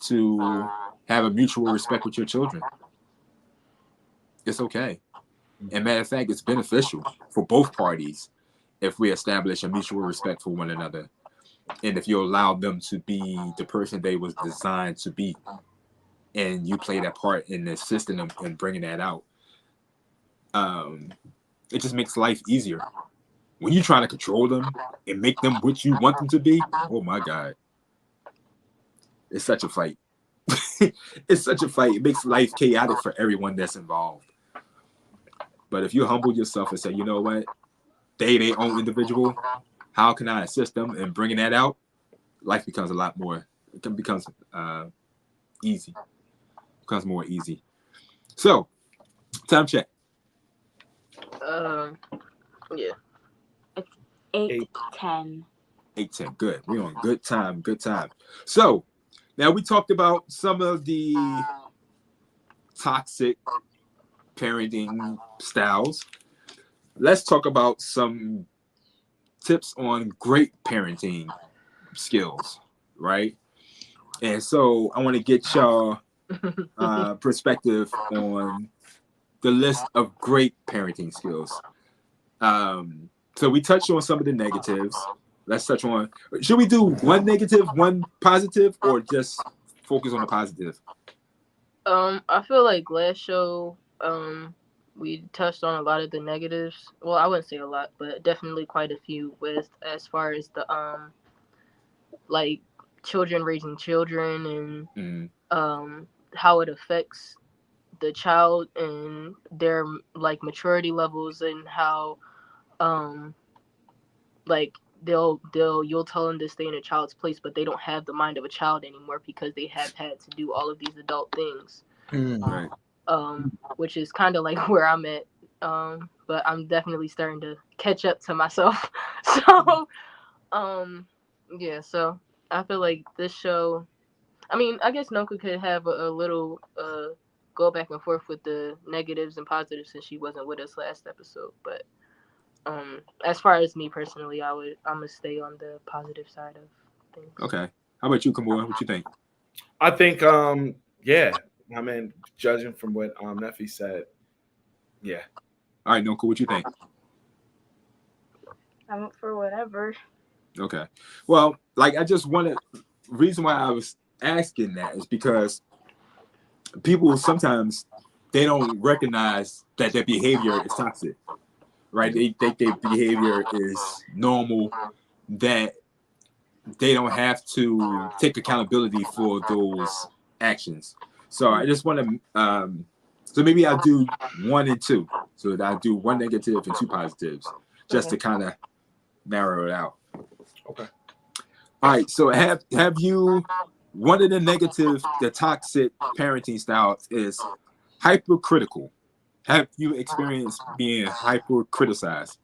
to have a mutual respect with your children. It's okay. And matter of fact, it's beneficial for both parties. if we establish a mutual respect for one another, and if you allow them to be the person they was designed to be, and you play that part in assisting them and bringing that out, it just makes life easier. When you're trying to control them and make them what you want them to be, oh my God, it's such a fight. It's such a fight. It makes life chaotic for everyone that's involved. But if you humble yourself and say, you know what, they their own individual, how can I assist them in bringing that out? Life becomes a lot more. It becomes easy. Becomes more easy. So, time check. Yeah. It's 8:10. 8:10. Good. We're on good time. Good time. So, now we talked about some of the toxic parenting styles. Let's talk about some tips on great parenting skills, right? And so I want to get y'all perspective on the list of great parenting skills. So we touched on some of the negatives. Let's touch on, should we do one negative, one positive, or just focus on the positive? I feel like last show, we touched on a lot of the negatives. Well, I wouldn't say a lot, but definitely quite a few with as far as the like children raising children and how it affects the child and their like maturity levels, and how like you'll tell them to stay in a child's place, but they don't have the mind of a child anymore because they have had to do all of these adult things. Right. Which is kind of like where I'm at. But I'm definitely starting to catch up to myself. So, yeah. So I feel like this show. I mean, I guess Noka could have a little go back and forth with the negatives and positives since she wasn't with us last episode. But as far as me personally, I'm gonna stay on the positive side of things. Okay. How about you, Kamora? What you think? I think, yeah. I mean, judging from what Neffy said, yeah. All right, Noka, what you think? I'm up for whatever. Okay. Well, like I just wanted, reason why I was asking that is because people sometimes they don't recognize that their behavior is toxic, right? They think their behavior is normal, that they don't have to take accountability for those actions. So I just want to, so maybe I'll do 1 and 2. So I'll do 1 negative and 2 positives, just to kind of narrow it out. Okay. All right. So have you, one of the negative, the toxic parenting styles is hypercritical. Have you experienced being hyper-criticized?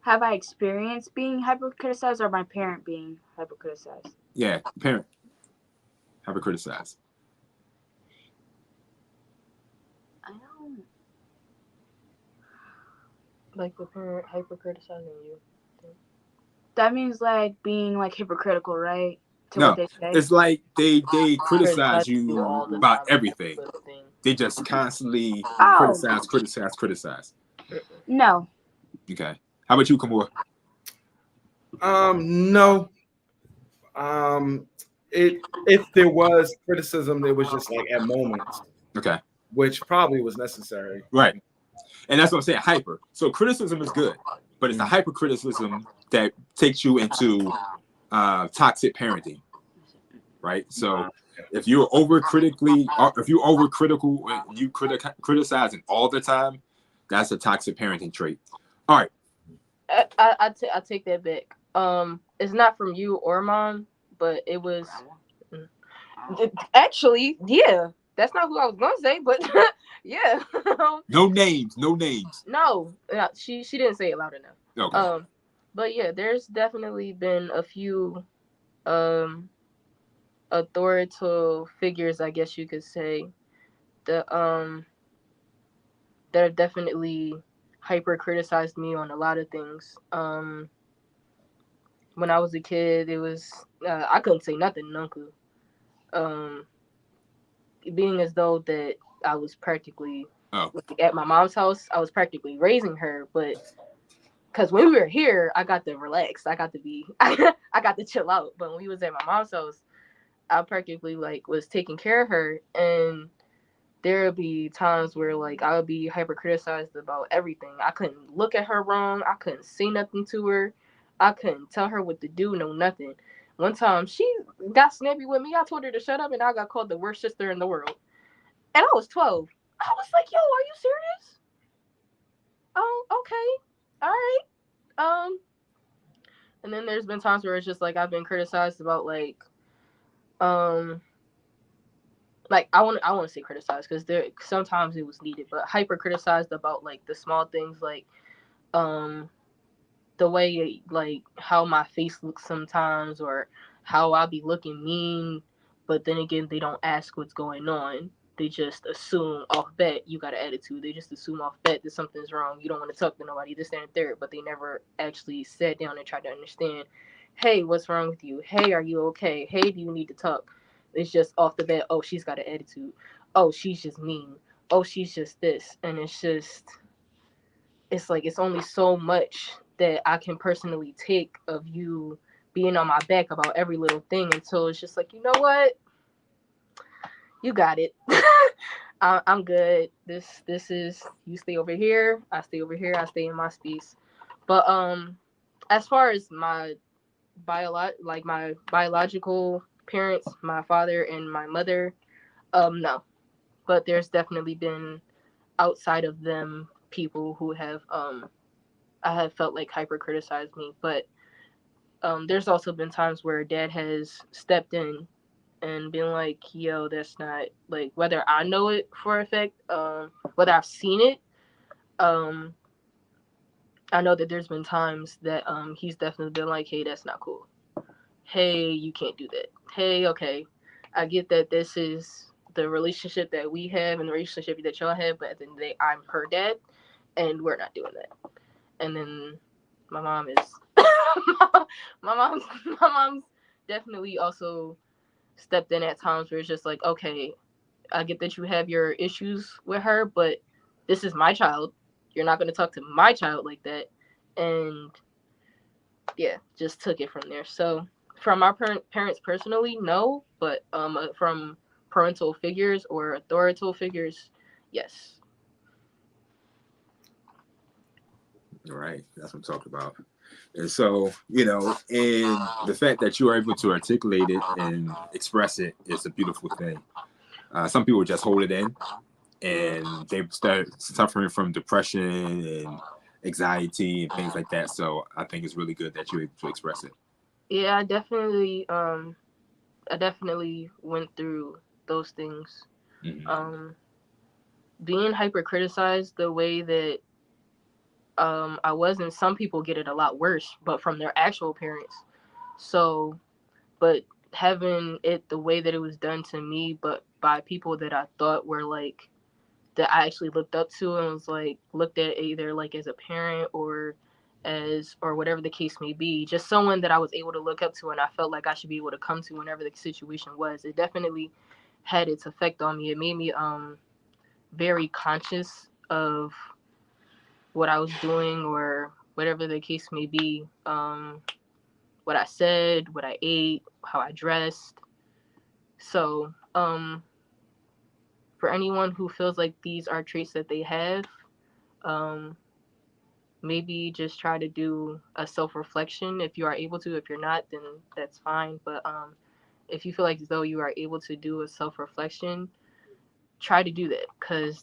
Have I experienced being hyper-criticized or my parent being hyper-criticized? Yeah, parent hyper-criticized. I don't. Like the parent hyper criticizing you. That means like being like hypocritical, right? To No, what they say. it's like they criticize you all the about time, everything. little thing. They just constantly Oh. criticize. No. Okay. How about you, Kamora? No. If there was criticism, it was just like at moments, Okay. which probably was necessary. Right. And that's what I'm saying, hyper. So criticism is good, but it's the hypercriticism that takes you into toxic parenting, right? So if you're overcritical and you criticizing all the time, that's a toxic parenting trait. All right. I take that back. It's not from you or mom, but it was actually, yeah. That's not who I was gonna say, but yeah. No names. No, she didn't say it loud enough. Okay. But yeah, there's definitely been a few authoritative figures, I guess you could say, that that have definitely hyper criticized me on a lot of things. When I was a kid, it was I couldn't say nothing to Uncle. Being as though that I was practically at my mom's house, I was practically raising her, but Because when we were here, I got to relax. I got to be, I got to chill out. But when we was at my mom's house, I practically like was taking care of her, and there would be times where like I would be hyper criticized about everything. I couldn't look at her wrong. I couldn't say nothing to her. I couldn't tell her what to do. No, nothing. One time she got snappy with me. I told her to shut up, and I got called the worst sister in the world. And I was 12. I was like, "Yo, are you serious?" Oh, okay, all right. And then there's been times where it's just like I've been criticized about um I want to say criticized because there sometimes it was needed, but hyper criticized about like the small things like um the way like how my face looks sometimes, or how I'll be looking mean, but then again they don't ask what's going on. They just assume off bet you got an attitude. They just assume off bet that something's wrong. You don't want to talk to nobody, this, that, and third, but they never actually sat down and tried to understand, hey, what's wrong with you? Hey, are you okay? Hey, do you need to talk? It's just off the bat, oh, she's got an attitude. Oh, she's just mean. Oh, she's just this. And it's like it's only so much that I can personally take of you being on my back about every little thing until it's just like, you know what? You got it. I'm good. This is, you stay over here. I stay over here. I stay in my space. But as far as my my biological parents, my father and my mother, no. But there's definitely been outside of them people who have I have felt like hyper criticized me. But there's also been times where dad has stepped in and been like, yo, that's not like, whether I know it for a fact, whether I've seen it, I know that there's been times that he's definitely been like, hey, that's not cool. Hey, you can't do that. Hey, okay, I get that this is the relationship that we have and the relationship that y'all have, but at the end of the day, I'm her dad, and we're not doing that. And then my mom is my mom's definitely also stepped in at times where it's just like, okay, I get that you have your issues with her, but this is my child. You're not going to talk to my child like that. And yeah, just took it from there. So from our parents personally, no, but from parental figures or authoritative figures, yes. Right, that's what I'm talking about. And so, and the fact that you are able to articulate it and express it is a beautiful thing. Some people just hold it in and they start suffering from depression and anxiety and things like that. So I think it's really good that you're able to express it. Yeah, I definitely went through those things. Mm-hmm. Being hyper criticized the way that I wasn't, some people get it a lot worse, but from their actual parents. So, but having it the way that it was done to me, but by people that I thought were like, that I actually looked up to and was like, looked at either like as a parent or whatever the case may be, just someone that I was able to look up to and I felt like I should be able to come to whenever the situation was. It definitely had its effect on me. It made me very conscious of what I was doing or whatever the case may be. What I said, what I ate, how I dressed. So, for anyone who feels like these are traits that they have, maybe just try to do a self-reflection if you are able to. If you're not, then that's fine. But if you feel like as though you are able to do a self-reflection, try to do that, because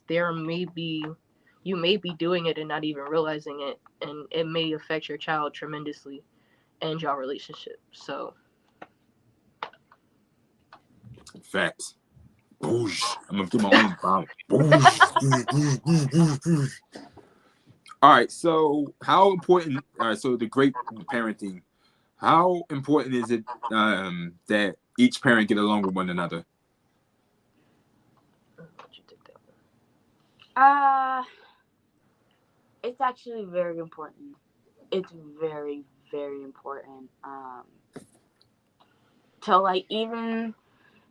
you may be doing it and not even realizing it, and it may affect your child tremendously and your relationship. So Facts. Boosh. I'm gonna do my own bomb. Boosh. All right. So how important? So the great parenting. How important is it that each parent get along with one another? It's actually very important. It's very, very important. So like even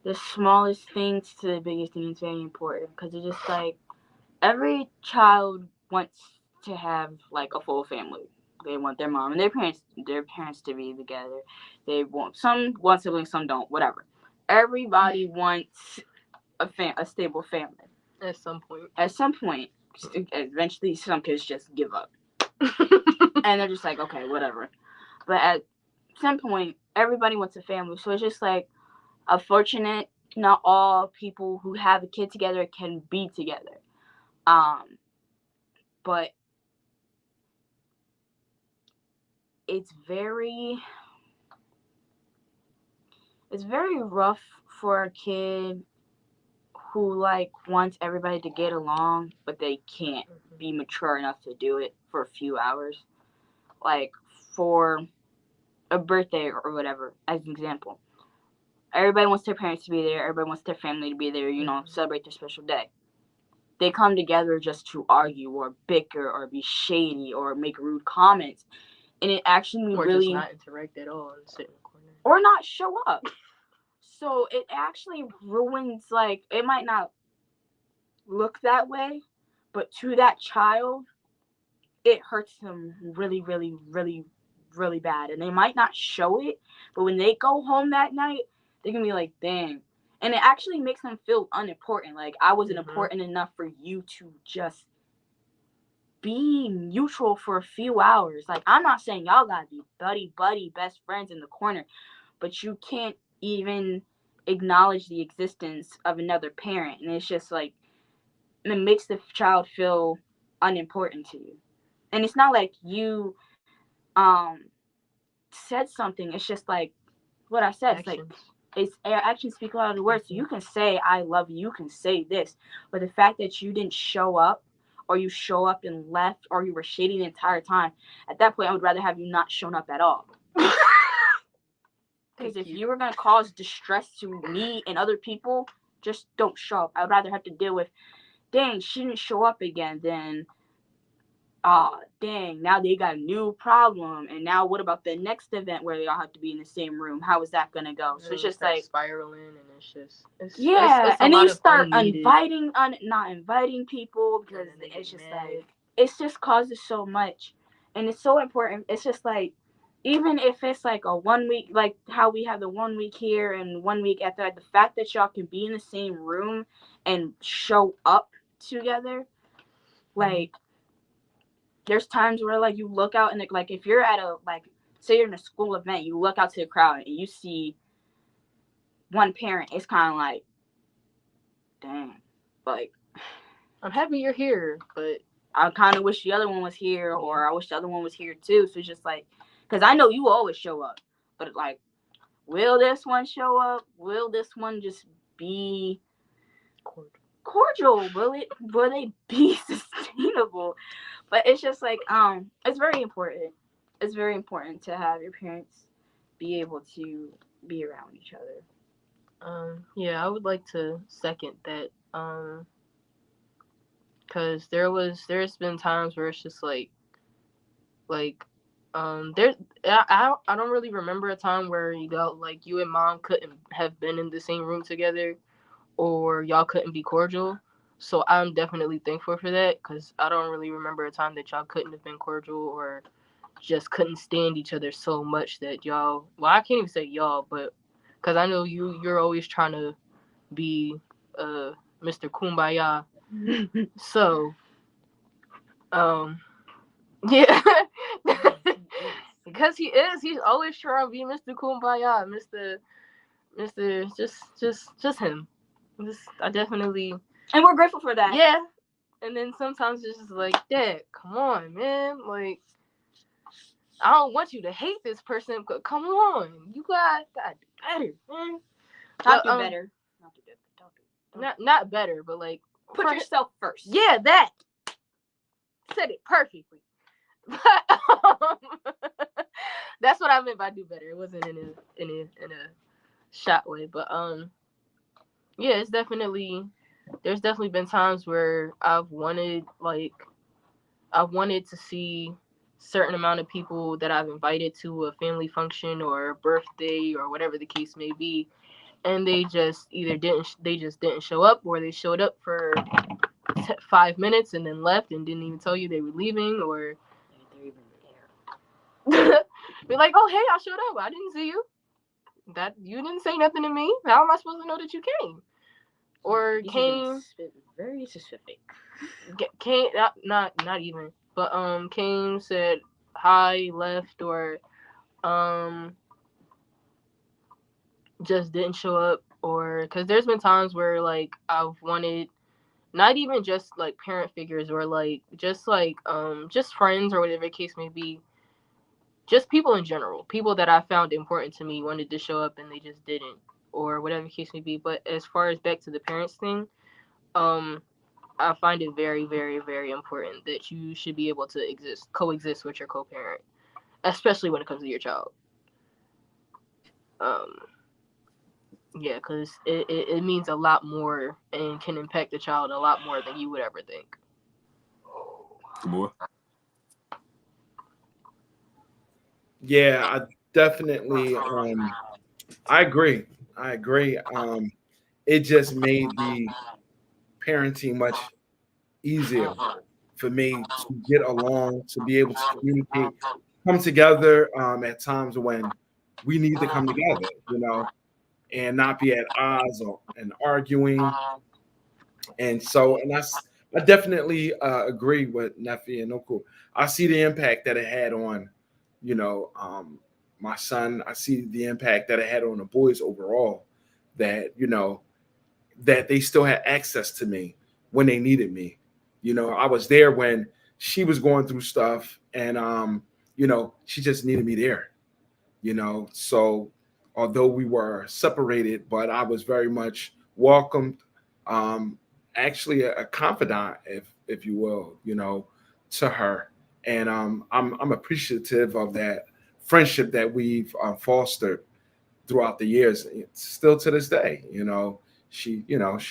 the smallest things to the biggest thing is very important, because it's just like every child wants to have like a full family. They want their mom and their parents to be together. They want some siblings, some don't. Whatever. Everybody wants a stable family. At some point. Eventually, some kids just give up, and they're just like, okay, whatever. But at some point, everybody wants a family, so it's just like unfortunate. Not all people who have a kid together can be together. But it's very rough for a kid who like wants everybody to get along, but they can't be mature enough to do it for a few hours. Like for a birthday or whatever, as an example. Everybody wants their parents to be there. Everybody wants their family to be there, celebrate their special day. They come together just to argue or bicker or be shady or make rude comments. And it actually or really... Or just not interact at all and sit in the corner. Or not show up. So it actually ruins, like, it might not look that way, but to that child, it hurts them really, really, really, really bad. And they might not show it, but when they go home that night, they're going to be like, dang. And it actually makes them feel unimportant. Like, I wasn't important enough for you to just be neutral for a few hours. Like, I'm not saying y'all got to be buddy, best friends in the corner, but you can't even acknowledge the existence of another parent. And it's just like, it makes the child feel unimportant to you. And it's not like you said something. It's just like what I said. Actions. It's like, it's actions speak louder than words. So you can say I love you, you can say this, but the fact that you didn't show up, or you show up and left, or you were shady the entire time, at that point I would rather have you not shown up at all. Because if you were going to cause distress to me and other people, just don't show up. I'd rather have to deal with, dang, she didn't show up again, then, dang, now they got a new problem. And now what about the next event where they all have to be in the same room? How is that going to go? So it's just like spiraling, and it's and then you start not inviting people, because it's just like, it's just causes so much. And it's so important. It's just like, even if it's like a 1 week, like how we have the 1 week here and 1 week after that, the fact that y'all can be in the same room and show up together, like, there's times where, like, you look out and, like, if you're at a, like, say you're in a school event, you look out to the crowd and you see one parent, it's kind of like, dang, like, I'm happy you're here, but I kind of wish the other one was here, or I wish the other one was here too. So it's just like, because I know you always show up, but like, will this one show up? Will this one just be cordial? Will they be sustainable? But it's just like, it's very important. It's very important to have your parents be able to be around each other. Yeah, I would like to second that. Because there's been times where it's just like I don't really remember a time where you and mom couldn't have been in the same room together, or y'all couldn't be cordial. So I'm definitely thankful for that, because I don't really remember a time that y'all couldn't have been cordial, or just couldn't stand each other so much that y'all, well, I can't even say y'all, but because I know you're always trying to be Mr. Kumbaya. So yeah. Because he's always trying to be Mr. Kumbaya, Mr. just him. I definitely, and we're grateful for that. Yeah. And then sometimes it's just like, Dad, come on, man. Like, I don't want you to hate this person, but come on, you gotta do better, man. Not do better. Not better, but like, put yourself first. Yeah, that. Said it perfectly. But that's what I meant by do better. It wasn't in a shot way, but yeah, there's definitely been times where I've wanted to see certain amount of people that I've invited to a family function or a birthday or whatever the case may be, and they just didn't show up, or they showed up for 5 minutes and then left and didn't even tell you they were leaving, or they're even there. Be like, oh, hey, I showed up. I didn't see you. That you didn't say nothing to me. How am I supposed to know that you came? Or came very specific. Came not even, but came, said hi, left, or just didn't show up. Or because there's been times where like I've wanted not even just like parent figures or like just friends or whatever the case may be, just people in general, people that I found important to me wanted to show up and they just didn't, or whatever the case may be. But as far as back to the parents thing, I find it very, very, very important that you should be able to coexist with your co-parent, especially when it comes to your child. Yeah, because it means a lot more and can impact the child a lot more than you would ever think. More. Yeah, I definitely I agree. It just made the parenting much easier for me to get along, to be able to communicate, come together at times when we need to come together, and not be at odds and arguing. And so, I definitely agree with Nefi and Oku. I see the impact that it had on, you know, um, my son. I see the impact that it had on the boys overall. That that they still had access to me when they needed me. I was there when she was going through stuff, and she just needed me there. So although we were separated, but I was very much welcomed. Actually, a confidant, if you will, to her, and I'm appreciative of that friendship that we've fostered throughout the years. Still to this day, she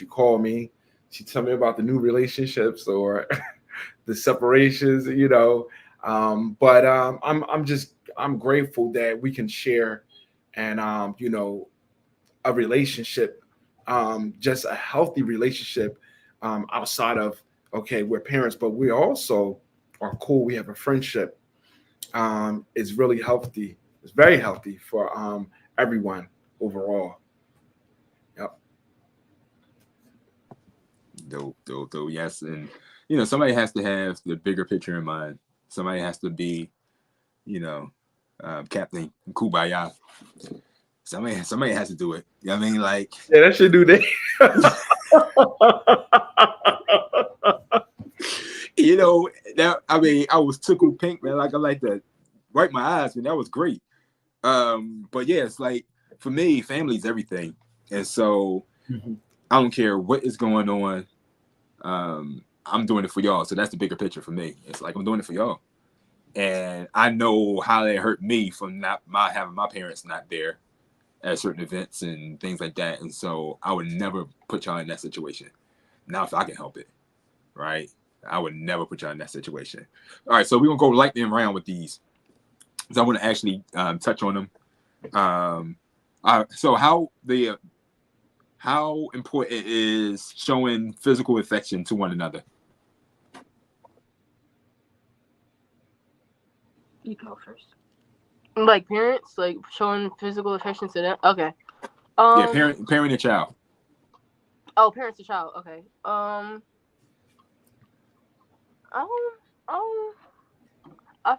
called me, she told me about the new relationships or the separations, but I'm grateful that we can share and a relationship, just a healthy relationship, outside of, okay, we're parents, but we also are cool. We have a friendship. It's really healthy. It's very healthy for everyone overall. Yep. Dope. Yes, and somebody has to have the bigger picture in mind. Somebody has to be, Captain Kumbaya. Somebody has to do it. You know what I mean? Like, yeah, that should do that. I was tickled pink, man. Like, I like to wipe my eyes, man. That was great. But yeah, it's like, for me, family's everything. And so I don't care what is going on. I'm doing it for y'all. So that's the bigger picture for me. It's like, I'm doing it for y'all. And I know how that hurt me from having my parents not there at certain events and things like that. And so I would never put y'all in that situation. Now, if I can help it, right? I would never put y'all in that situation. All right, so we're going to go lightning round with these. So I want to actually touch on them. So how important is showing physical affection to one another? You go first. Like parents, like showing physical affection to them. Okay. Yeah, parent and child. Oh, parents to child. Okay. I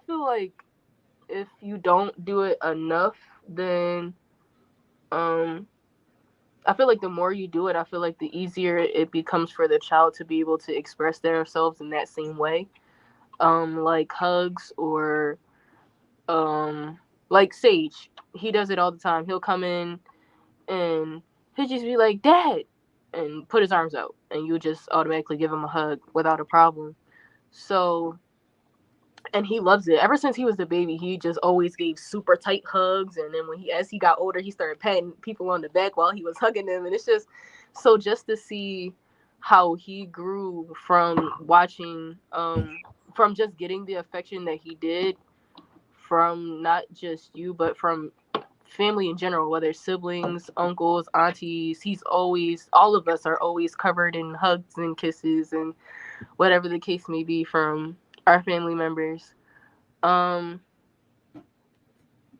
feel like if you don't do it enough, then I feel like the more you do it, I feel like the easier it becomes for the child to be able to express themselves in that same way. Like hugs or like Sage. He does it all the time. He'll come in and he'll just be like, "Dad," and put his arms out, and you just automatically give him a hug without a problem. So, and he loves it. Ever since he was the baby, he just always gave super tight hugs. And then as he got older, he started patting people on the back while he was hugging them. And it's just so just to see how he grew from watching, from just getting the affection that he did from not just you, but from family in general, whether it's siblings, uncles, aunties. All of us are always covered in hugs and kisses and whatever the case may be from our family members.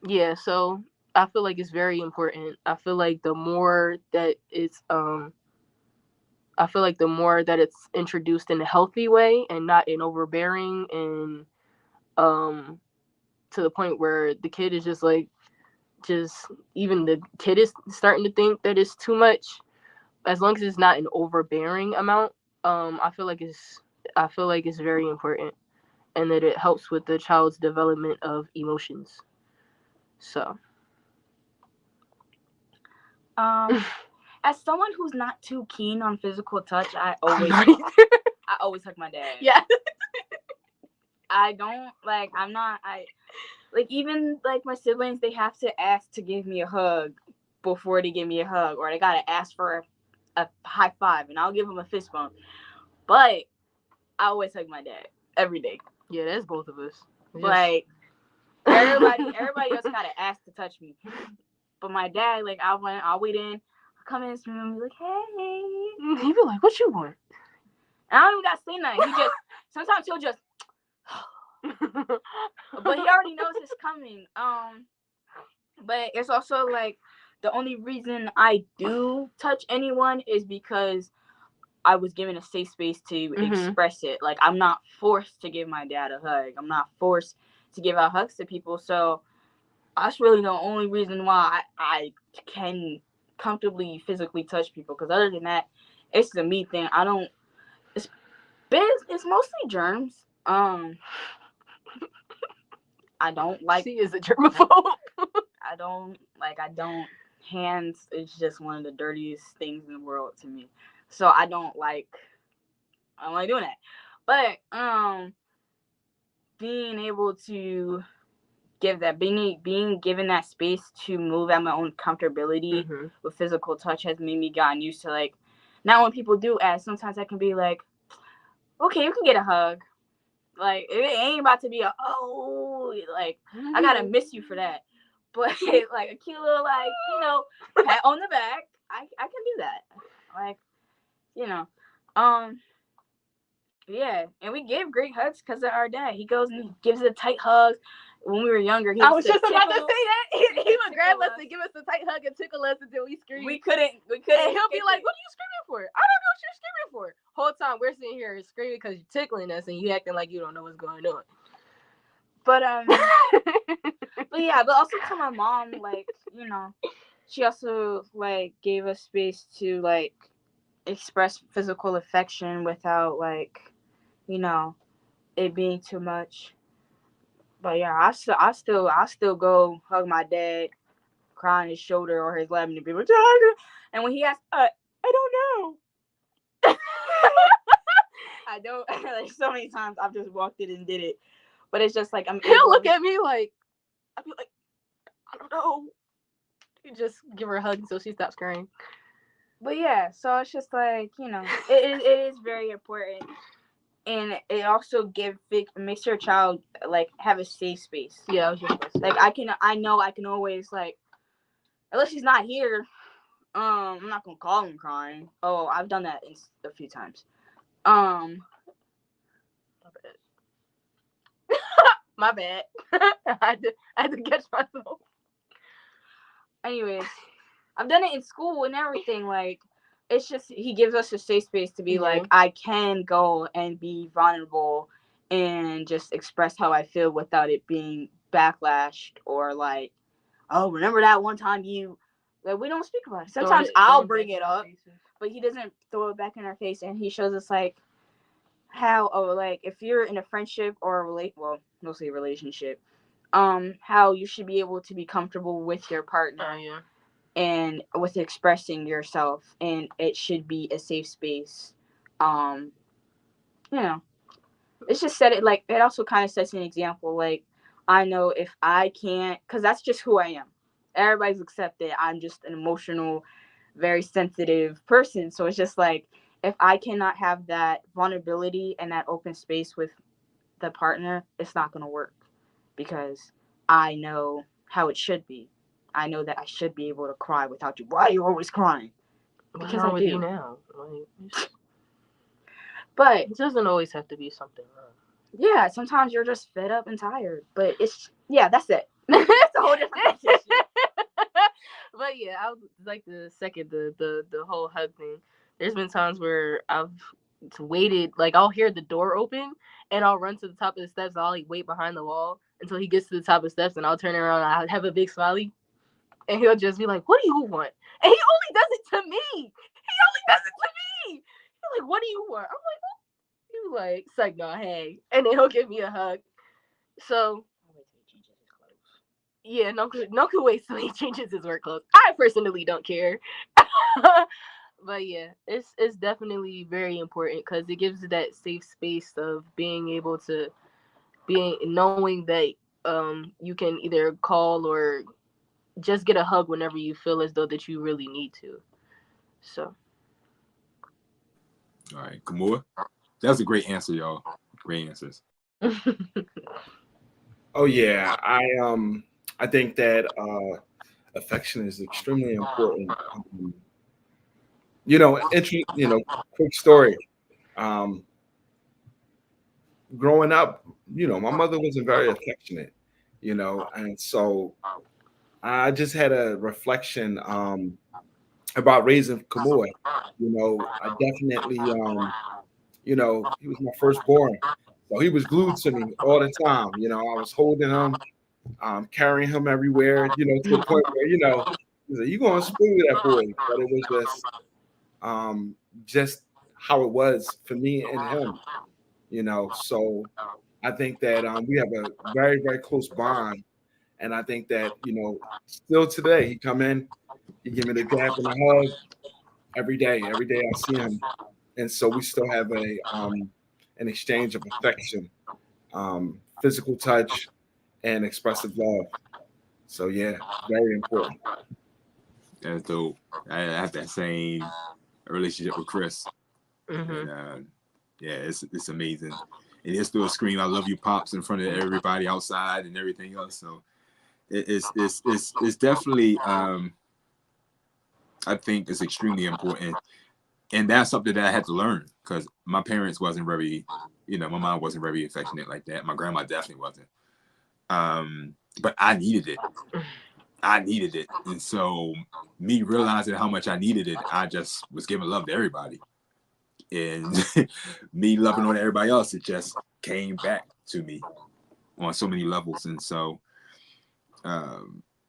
Yeah, so I feel like it's very important. I feel like the more that it's introduced in a healthy way and not in overbearing and to the point where the kid is just like even the kid is starting to think that it's too much, as long as it's not an overbearing amount. I feel like it's very important, and that it helps with the child's development of emotions. So As someone who's not too keen on physical touch, I always hug my dad. Yeah. I don't like. I'm not. I like even like my siblings. They have to ask to give me a hug before they give me a hug, or they gotta ask for a high five, and I'll give them a fist bump. But I always hug my dad every day. Yeah, that's both of us. Like everybody else gotta ask to touch me. But my dad, like, I'll wait in, I'll come in his room and be like, hey. He be like, what you want? And I don't even gotta say nothing. Sometimes he'll just, but he already knows it's coming. But it's also like, the only reason I do touch anyone is because I was given a safe space to express it. Like, I'm not forced to give my dad a hug. I'm not forced to give out hugs to people. So that's really the only reason why I can comfortably physically touch people. Because other than that, it's the me thing. I don't. It's mostly germs. I don't like. She is a germaphobe. I don't. Hands is just one of the dirtiest things in the world to me. So I don't like doing that. But being able to give that, being given that space to move at my own comfortability with physical touch has made me gotten used to, like, now when people do ask, sometimes I can be like, okay, you can get a hug. Like, it ain't about to be I gotta miss you for that. But like a cute little, like, pat on the back, I can do that. Like, yeah, and we give great hugs because of our dad. He goes and he gives us tight hugs. When we were younger, I was just about to say that. He would grab us and give us a tight hug and tickle us until we scream. We couldn't. And he'll be like, "What are you screaming for? I don't know what you're screaming for." Whole time we're sitting here screaming because you're tickling us and you acting like you don't know what's going on. But but also to my mom, like, she also, like, gave us space to, like, express physical affection without, like, it being too much. But yeah, I still go hug my dad, cry on his shoulder or his lap, and be like, and when he asks, I don't know. I don't. Like, so many times I've just walked it and did it, but it's just like He'll look at me like, I'll be like, I don't know. You just give her a hug until she stops crying. But yeah, so it's just like, it is very important. And it also makes your child, like, have a safe space. Yeah, I was just like, I know I can always, like, unless he's not here, I'm not gonna call him crying. Oh, I've done that a few times. My bad. My bad. I had to catch myself. Anyways, I've done it in school and everything. Like, it's just, he gives us a safe space to be like, I can go and be vulnerable and just express how I feel without it being backlashed or like, oh, remember that one time you, like, we don't speak about it. Sometimes I'll bring it up, but he doesn't throw it back in our face, and he shows us, like, how, like, if you're in a friendship or mostly a relationship, how you should be able to be comfortable with your partner. And with expressing yourself, and it should be a safe space. It's just it also kind of sets an example. Like, I know if I can't, because that's just who I am. Everybody's accepted. I'm just an emotional, very sensitive person. So it's just like, if I cannot have that vulnerability and that open space with the partner, it's not going to work, because I know how it should be. I know that I should be able to cry without you. Why are you always crying? What's wrong with you now? But it doesn't always have to be something wrong. Yeah, sometimes you're just fed up and tired. But that's it. That's whole different conversation. But yeah, I would like to second the whole hug thing. There's been times where I've waited, like I'll hear the door open and I'll run to the top of the steps. I'll like wait behind the wall until he gets to the top of the steps, and I'll turn around and I'll have a big smiley, and he'll just be like, "What do you want?" And he only does it to me. He only does it to me. He's like, "What do you want?" I'm like, "Oh." He's like, "It's like, no, hey," and then he'll give me a hug. So yeah, no could wait till he changes his work clothes. I personally don't care. But yeah, it's definitely very important because it gives that safe space of being able to knowing that you can either call or just get a hug whenever you feel as though that you really need to. So. All right, Kamua. That was a great answer, y'all. Great answers. Oh yeah, I think that affection is extremely important. Quick story. Growing up, my mother wasn't very affectionate, and so I just had a reflection about raising Kamua. I definitely, he was my firstborn, so he was glued to me all the time. I was holding him, carrying him everywhere, to the point where, he's like, "You gonna spoil that boy?" But it was just how it was for me and him, So I think that we have a very, very close bond, and I think that still today he come in, he give me the dap and the hug every day. Every day I see him, and so we still have an exchange of affection, physical touch, and expressive love. So yeah, very important. That's dope. I have that same relationship with Chris. Mm-hmm. And yeah, it's amazing. And he'll still scream "I love you, pops" in front of everybody outside and everything else. So it's definitely I think it's extremely important, and that's something that I had to learn because my parents wasn't very, my mom wasn't very affectionate like that. My grandma definitely wasn't. But I needed it. And so me realizing how much I needed it, I just was giving love to everybody. And me loving on everybody else, it just came back to me on so many levels. And so,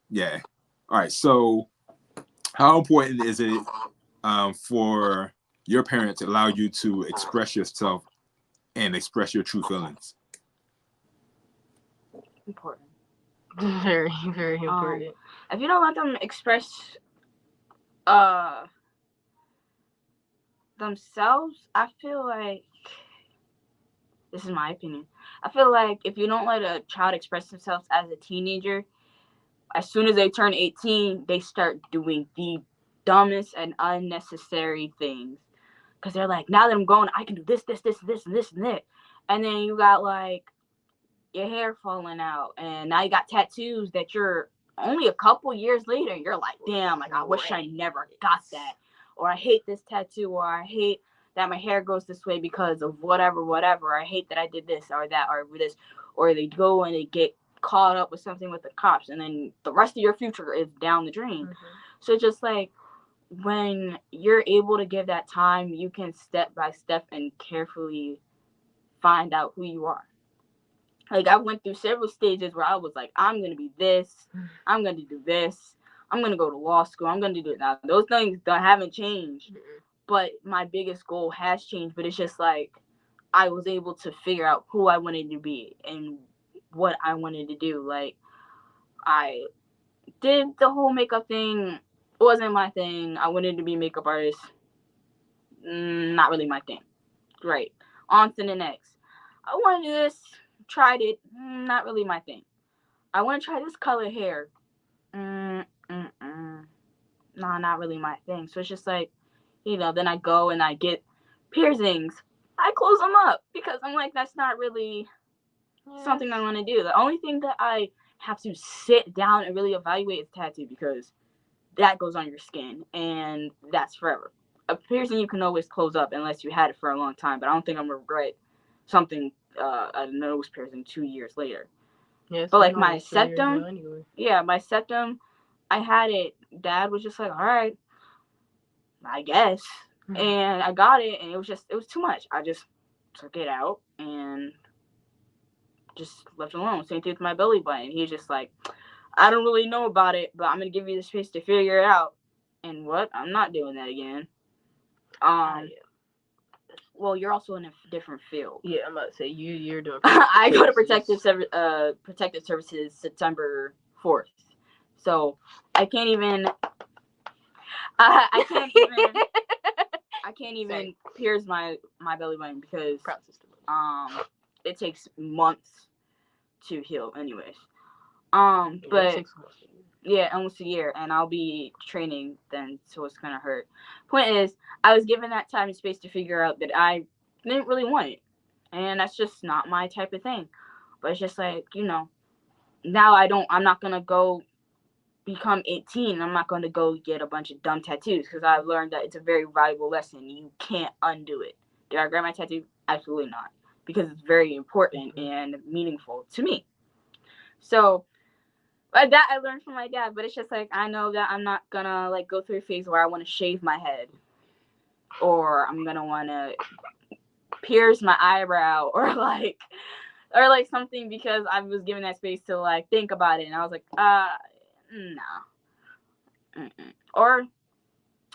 yeah. All right. So how important is it for your parents to allow you to express yourself and express your true feelings? Important. Very, very important. If you don't let them express themselves, I feel like, this is my opinion, I feel like if you don't let a child express themselves as a teenager, as soon as they turn 18, they start doing the dumbest and unnecessary things. Because they're like, now that I'm grown, I can do this, and that. And then you got like your hair falling out, and now you got tattoos that you're only a couple years later, you're like, damn, like I wish I never got that. Or I hate this tattoo, or I hate that my hair goes this way because of whatever. I hate that I did this or that or this. Or they go and they get caught up with something with the cops, and then the rest of your future is down the drain. Mm-hmm. So just like when you're able to give that time, you can step by step and carefully find out who you are. Like I went through several stages where I was like, I'm going to be this, I'm going to do this, I'm going to go to law school, I'm going to do it. Now, those things haven't changed, but my biggest goal has changed. But it's just like I was able to figure out who I wanted to be and what I wanted to do. Like I did the whole makeup thing. It wasn't my thing. I wanted to be a makeup artist. Not really my thing. Right. On to the next. I want to do this. Tried it. Not really my thing. I want to try this color hair. Nah, not really my thing. So it's just like, then I go and I get piercings. I close them up because I'm like, that's not really something I want to do. The only thing that I have to sit down and really evaluate is tattoo, because that goes on your skin and that's forever. A piercing you can always close up unless you had it for a long time, but I don't think I'm gonna regret something, a nose piercing 2 years later. Yes, but like I know my it's 3 years now septum, anyway. yeah, my septum, I had it. Dad was just like, all right, I guess. And I got it, and it was too much. I just took it out and just left it alone. Same thing with my belly button. He's just like, I don't really know about it, but I'm gonna give you the space to figure it out. And what? I'm not doing that again. Well, you're also in a different field. Yeah, I'm about to say you're doing. I go to protective services September 4th, so I can't even. I can't even pierce my belly button because it takes months to heal, anyways. But yeah, almost a year, and I'll be training then, so it's gonna hurt. Point is, I was given that time and space to figure out that I didn't really want it, and that's just not my type of thing. But it's just like, now I'm not gonna go become 18. I'm not gonna go get a bunch of dumb tattoos because I've learned that it's a very valuable lesson. You can't undo it. Did I regret my tattoo? Absolutely not, because it's very important and meaningful to me. So. That I learned from my dad, but it's just like, I know that I'm not gonna like go through a phase where I want to shave my head, or I'm gonna want to pierce my eyebrow, or like something, because I was given that space to like think about it, and I was like, no. Or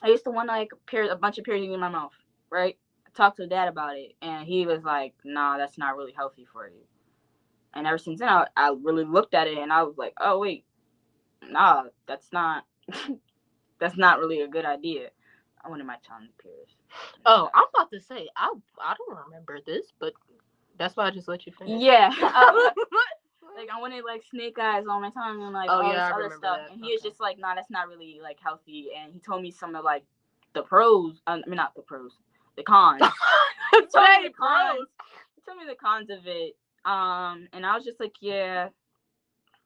I used to want to like pierce a bunch of piercings in my mouth, right? I talked to dad about it, and he was like, nah, that's not really healthy for you. And ever since then, I really looked at it, and I was like, oh, wait, nah, that's not really a good idea. I wanted my tongue pierced. Oh, I'm about to say, I don't remember this, but that's why I just let you finish. Yeah. Like, I wanted, like, snake eyes on my tongue and, like, all this other stuff. That. And he was just like, nah, that's not really, like, healthy. And he told me some of, like, the pros. I mean, not the pros. The cons. He told me the cons of it. And I was just like, yeah,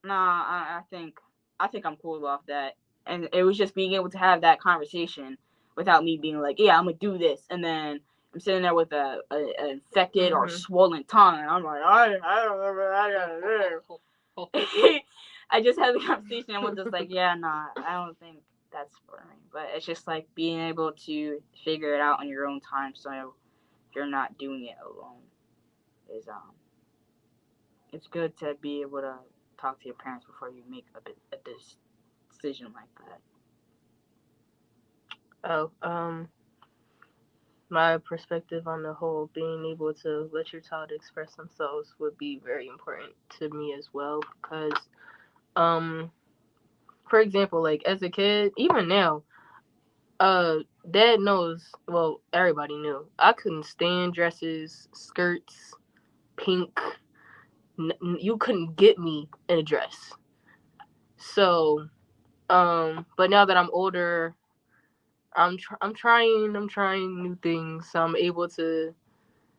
nah, I think I'm cool off that. And it was just being able to have that conversation without me being like, yeah, I'm gonna do this, and then I'm sitting there with a infected or swollen tongue, and I'm like, I don't remember. I just had the conversation and was just like, yeah, nah, I don't think that's for me. But it's just like being able to figure it out on your own time, so you're not doing it alone. Is it's good to be able to talk to your parents before you make a decision like that. My perspective on the whole, being able to let your child express themselves would be very important to me as well, because for example, like as a kid, even now, dad knows, well, everybody knew, I couldn't stand dresses, skirts, pink. You couldn't get me in a dress. So but now that I'm older, I'm trying new things, so I'm able to.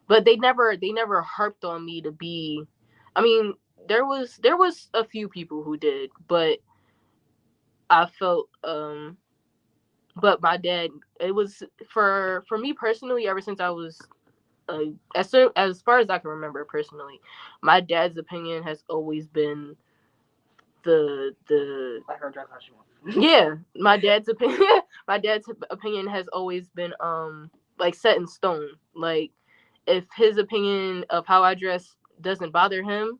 But they never harped on me to be. I mean, there was a few people who did, but I felt but my dad, it was for me personally, ever since I was as far as I can remember personally, my dad's opinion has always been the Let her dress how she wants. yeah, my dad's opinion has always been like set in stone. Like, if his opinion of how I dress doesn't bother him,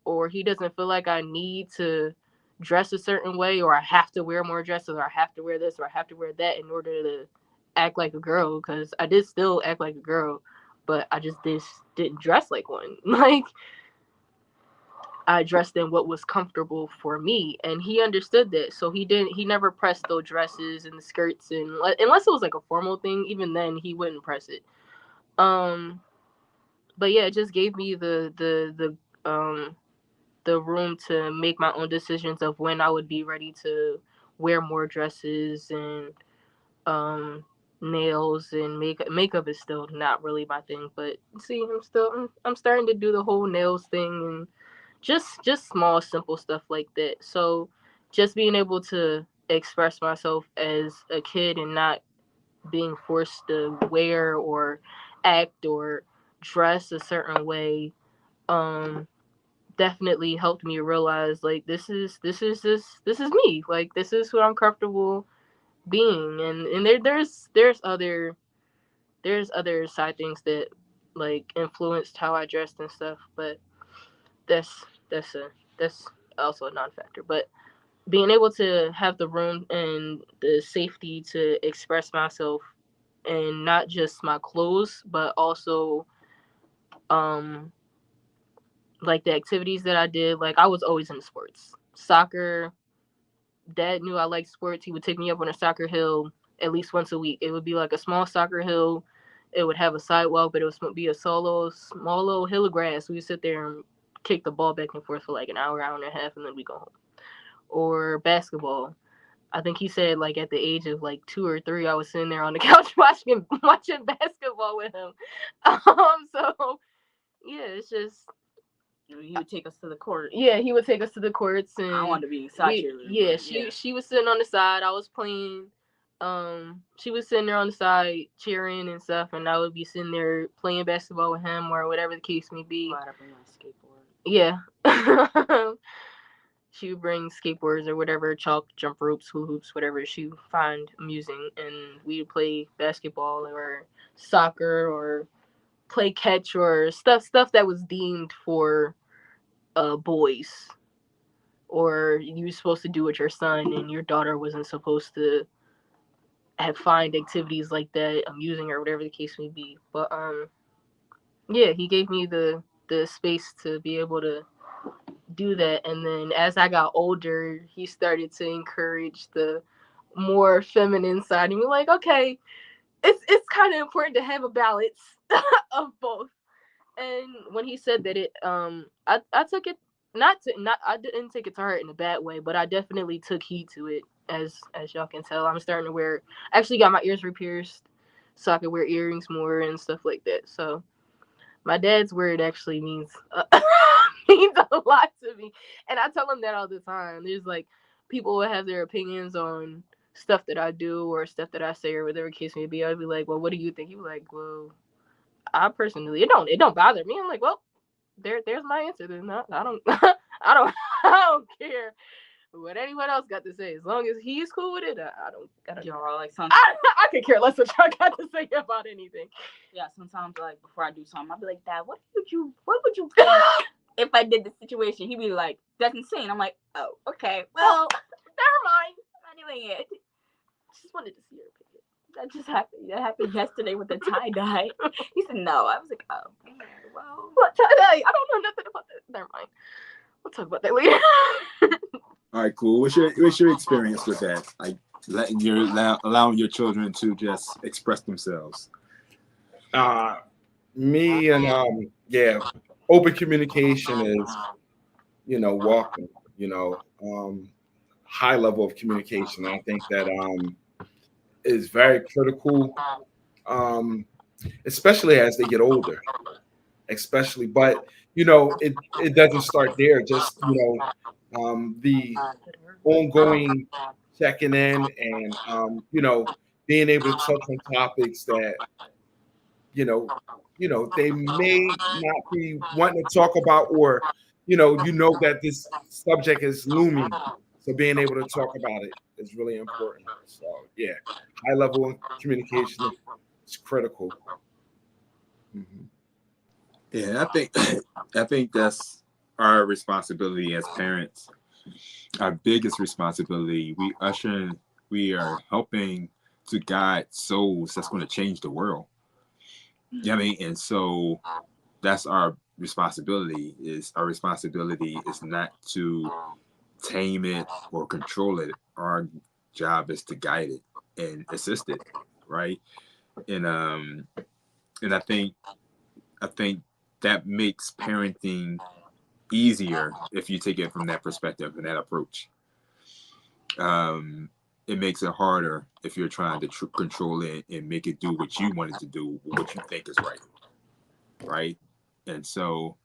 or he doesn't feel like I need to dress a certain way, or I have to wear more dresses, or I have to wear this, or I have to wear that in order to act like a girl, because I did still act like a girl, but I just didn't dress like one. Like, I dressed in what was comfortable for me, and he understood that. So he never pressed those dresses and the skirts, and unless it was like a formal thing, even then he wouldn't press it. But yeah, it just gave me the room to make my own decisions of when I would be ready to wear more dresses, and nails and makeup is still not really my thing, but see, I'm starting to do the whole nails thing, and just small simple stuff like that. So just being able to express myself as a kid and not being forced to wear or act or dress a certain way definitely helped me realize like this is me. Like this is who I'm comfortable being, and there's other side things that like influenced how I dressed and stuff, but that's that's also a non-factor. But being able to have the room and the safety to express myself, and not just my clothes, but also um like the activities that I did. Like I was always in sports, soccer. Dad knew I liked sports. He would take me up on a soccer hill at least once a week. It would be like a small soccer hill. It would have a sidewalk, but it would be a small little hill of grass. We would sit there and kick the ball back and forth for like an hour, hour and a half, and then we go home. Or basketball. I think he said like at the age of like 2 or 3, I was sitting there on the couch watching basketball with him. So yeah, it's just He would take us to the court. yeah, he would take us to the courts, and I wanted to be side cheerleader. Yeah, she was sitting on the side. I was playing. She was sitting there on the side cheering and stuff, and I would be sitting there playing basketball with him or whatever the case may be. Right up in my skateboard. Yeah. She would bring skateboards or whatever, chalk, jump ropes, hula hoops, whatever she would find amusing, and we would play basketball or soccer or play catch or stuff that was deemed for boys, or you were supposed to do with your son, and your daughter wasn't supposed to find activities like that amusing or whatever the case may be. But yeah, he gave me the space to be able to do that. And then as I got older, he started to encourage the more feminine side of me, like, okay, it's kind of important to have a balance of both. And when he said that, I took it I didn't take it to heart in a bad way, but I definitely took heed to it. As y'all can tell, I'm starting to actually got my ears re-pierced so I can wear earrings more and stuff like that. So my dad's word actually means means a lot to me, and I tell him that all the time. There's like people will have their opinions on stuff that I do or stuff that I say or whatever case may be. I'd be like, well, what do you think? He was like, well, I personally, it don't bother me. I'm like, well, there's my answer. Then I don't I don't care what anyone else got to say. As long as he's cool with it, I don't. Y'all like sometimes I could care less what y'all got to say about anything. Yeah, sometimes like before I do something, I'll be like, Dad, what would you think if I did this situation? He'd be like, that's insane. I'm like, oh, okay, well, Never mind. I'm not doing it. Just wanted to see your opinion. That just happened. That happened yesterday with the tie-dye. He said no. I was like, oh, well. What tie-dye? I don't know nothing about that. Never mind. We'll talk about that later. All right, cool. What's your experience with that? Like allowing your children to just express themselves. Me and open communication is, walking, high level of communication. I think that is very critical, especially as they get older, but it doesn't start there. Just the ongoing checking in and being able to touch on topics that they may not be wanting to talk about, or that this subject is looming, so being able to talk about it is really important. So yeah, high level of communication is critical. Mm-hmm. Yeah, I think that's our responsibility as parents. Our biggest responsibility. We are helping to guide souls that's going to change the world. You know what I mean? And so that's our responsibility. Our responsibility is not to tame it or control it. Our job is to guide it and assist it, right? And I think that makes parenting easier if you take it from that perspective and that approach. It makes it harder if you're trying to control it and make it do what you want it to do, what you think is right? And so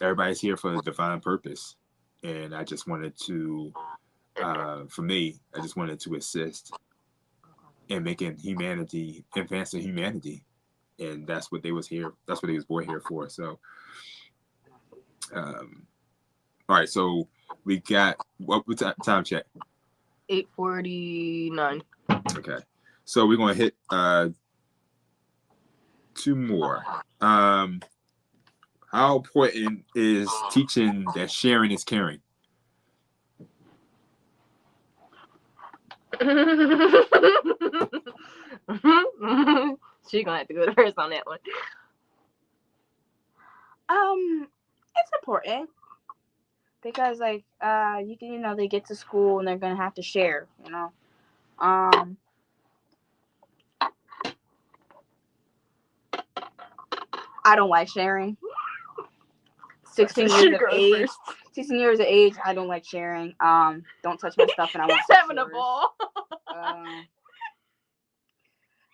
everybody's here for a divine purpose, and I just wanted to, for me, I just wanted to assist in making humanity, advancing humanity, and that's what they was born here for. So All right, so we got what time check? 8:49. Okay, so we're gonna hit 2 more. How important is teaching that sharing is caring? She gonna have to go first on that one. It's important because like you can they get to school and they're gonna have to share. I don't like sharing. 16 years of age. 16 years of age. I don't like sharing. Don't touch my stuff, and I won't. Having a ball.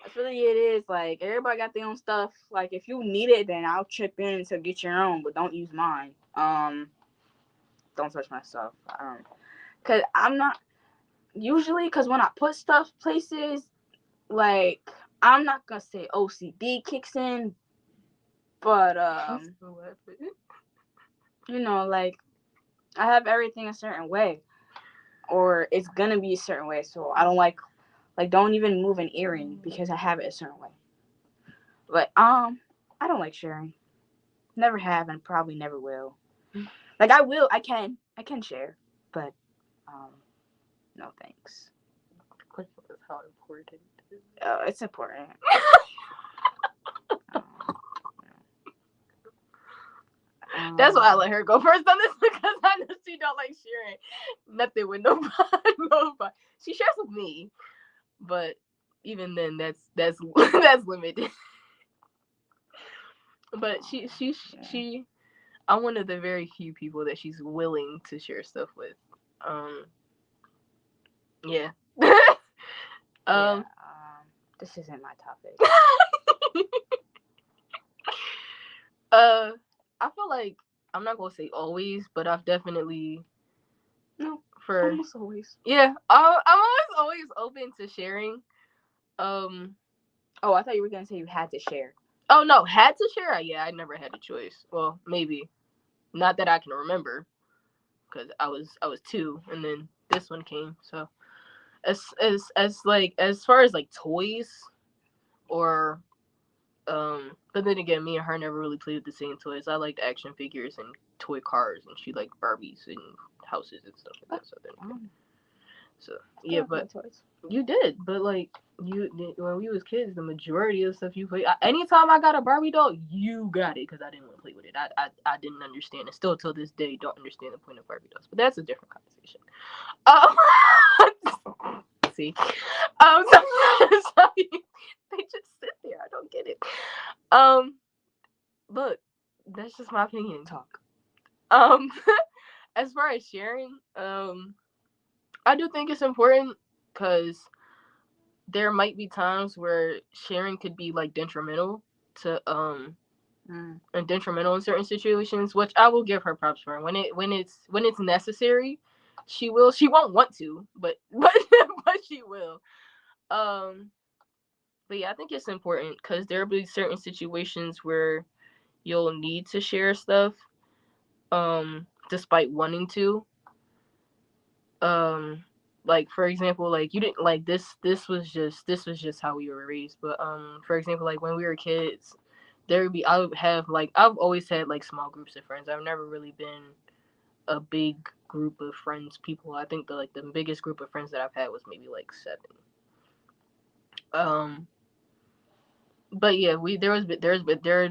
That's really it is. Like everybody got their own stuff. Like if you need it, then I'll chip in to get your own, but don't use mine. Don't touch my stuff. Cause I'm not usually because when I put stuff places, like I'm not gonna say OCD kicks in, but like I have everything a certain way, or it's gonna be a certain way. So I don't like don't even move an earring because I have it a certain way. But I don't like sharing. Never have and probably never will. Like I can share, but no thanks. How important it is. It's important. That's why I let her go first on this because I know she don't like sharing nothing with nobody. She shares with me, but even then, that's that's limited. But she, I'm one of the very few people that she's willing to share stuff with. Yeah. This isn't my topic. I feel like I'm not gonna say always, but I've definitely almost always. Yeah, I'm always open to sharing. Oh, I thought you were gonna say you had to share. Oh no, had to share? Yeah, I never had a choice. Well, maybe not that I can remember, because I was 2, and then this one came. So as far as like toys, or but then again, me and her never really played with the same toys. I liked action figures and toy cars, and she liked Barbies and houses and stuff like that. So yeah, but toys. You did, but like when we was kids, the majority of stuff you played. Anytime I got a Barbie doll, you got it because I didn't want to play with it. I didn't understand, and still till this day don't understand the point of Barbie dolls. But that's a different conversation. See, so they just sit there. I don't get it. Look, that's just my opinion. Talk. As far as sharing, I do think it's important because there might be times where sharing could be like detrimental to and detrimental in certain situations, which I will give her props for. When it's necessary, she will. She won't want to, but she will. But yeah, I think it's important because there'll be certain situations where you'll need to share stuff, despite wanting to. Like for example, like you didn't like this was just how we were raised. But for example, like when we were kids, I've always had like small groups of friends. I've never really been a big group of friends people. I think the biggest group of friends that I've had was maybe like 7. But yeah, there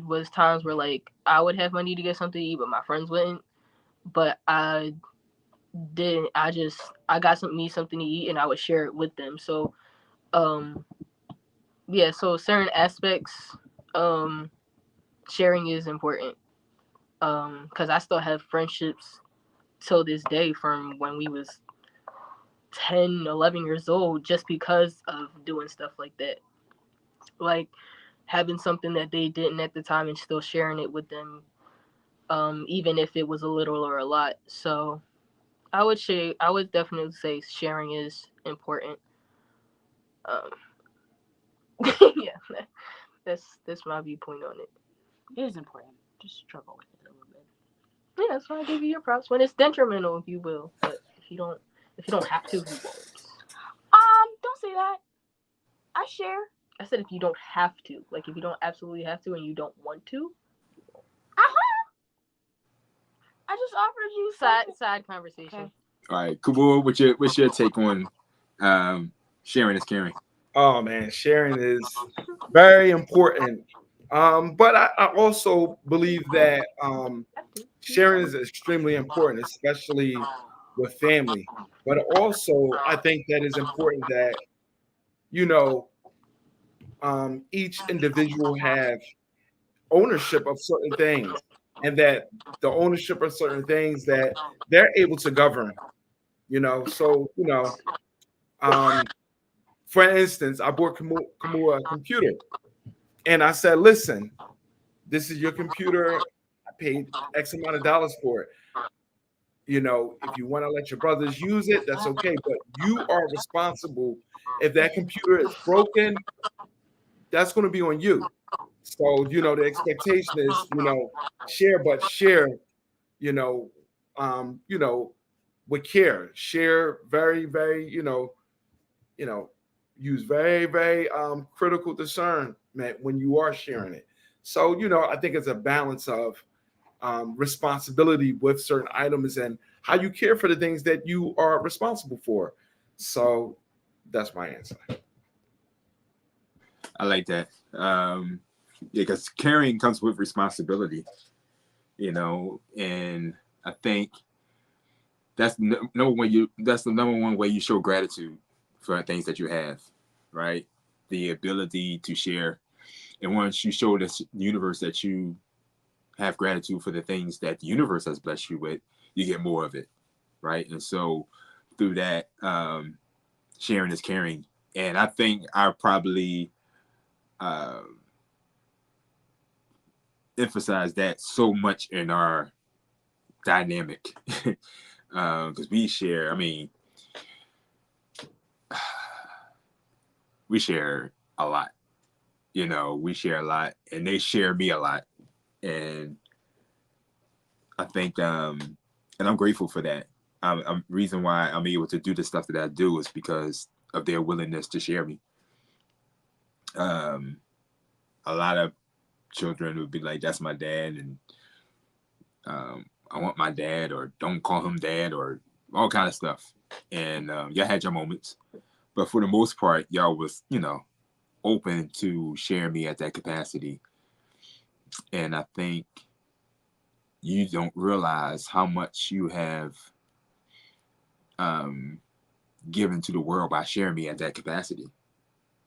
was times where like I would have money to get something to eat, but my friends wouldn't. But I got something to eat, and I would share it with them. So, yeah. So certain aspects, sharing is important. Because I still have friendships till this day from when we was 10, 11 years old, just because of doing stuff like that. Like having something that they didn't at the time and still sharing it with them, even if it was a little or a lot. So I would definitely say sharing is important. Yeah, that's my viewpoint on it. It is important. Just struggle with it a little bit. Yeah, so I give you your props when it's detrimental, if you will. But if you don't have to, you won't. Don't say that. I share. I said if you don't have to, like if you don't absolutely have to and you don't want to. I just offered you side conversation. Okay. All right, Kabul, what's your take on sharing is caring? Oh man, sharing is very important. But I also believe that sharing is extremely important, especially with family. But also, I think that it's important that each individual have ownership of certain things, and that the ownership of certain things that they're able to govern. So for instance, I bought Kamua a computer, and I said, "Listen, this is your computer. I paid X amount of dollars for it. If you want to let your brothers use it, that's okay. But you are responsible. If that computer is broken, that's going to be on you." So, the expectation is, share, but share, you know, with care. Share very, very, use very, very critical discernment when you are sharing it. So, I think it's a balance of responsibility with certain items and how you care for the things that you are responsible for. So that's my answer. I like that. Because caring comes with responsibility, and I think that's the number one way you show gratitude for things that you have, right? The ability to share. And once you show this universe that you have gratitude for the things that the universe has blessed you with, you get more of it, right? And so through that, sharing is caring. And I think I probably emphasize that so much in our dynamic because we share. I mean, we share a lot. We share a lot, and they share me a lot, and I think, and I'm grateful for that. Reason why I'm able to do the stuff that I do is because of their willingness to share me. A lot of children would be like, "That's my dad," and I want my dad, or don't call him dad, or all kind of stuff. And y'all had your moments, but for the most part, y'all was, open to sharing me at that capacity. And I think you don't realize how much you have given to the world by sharing me at that capacity.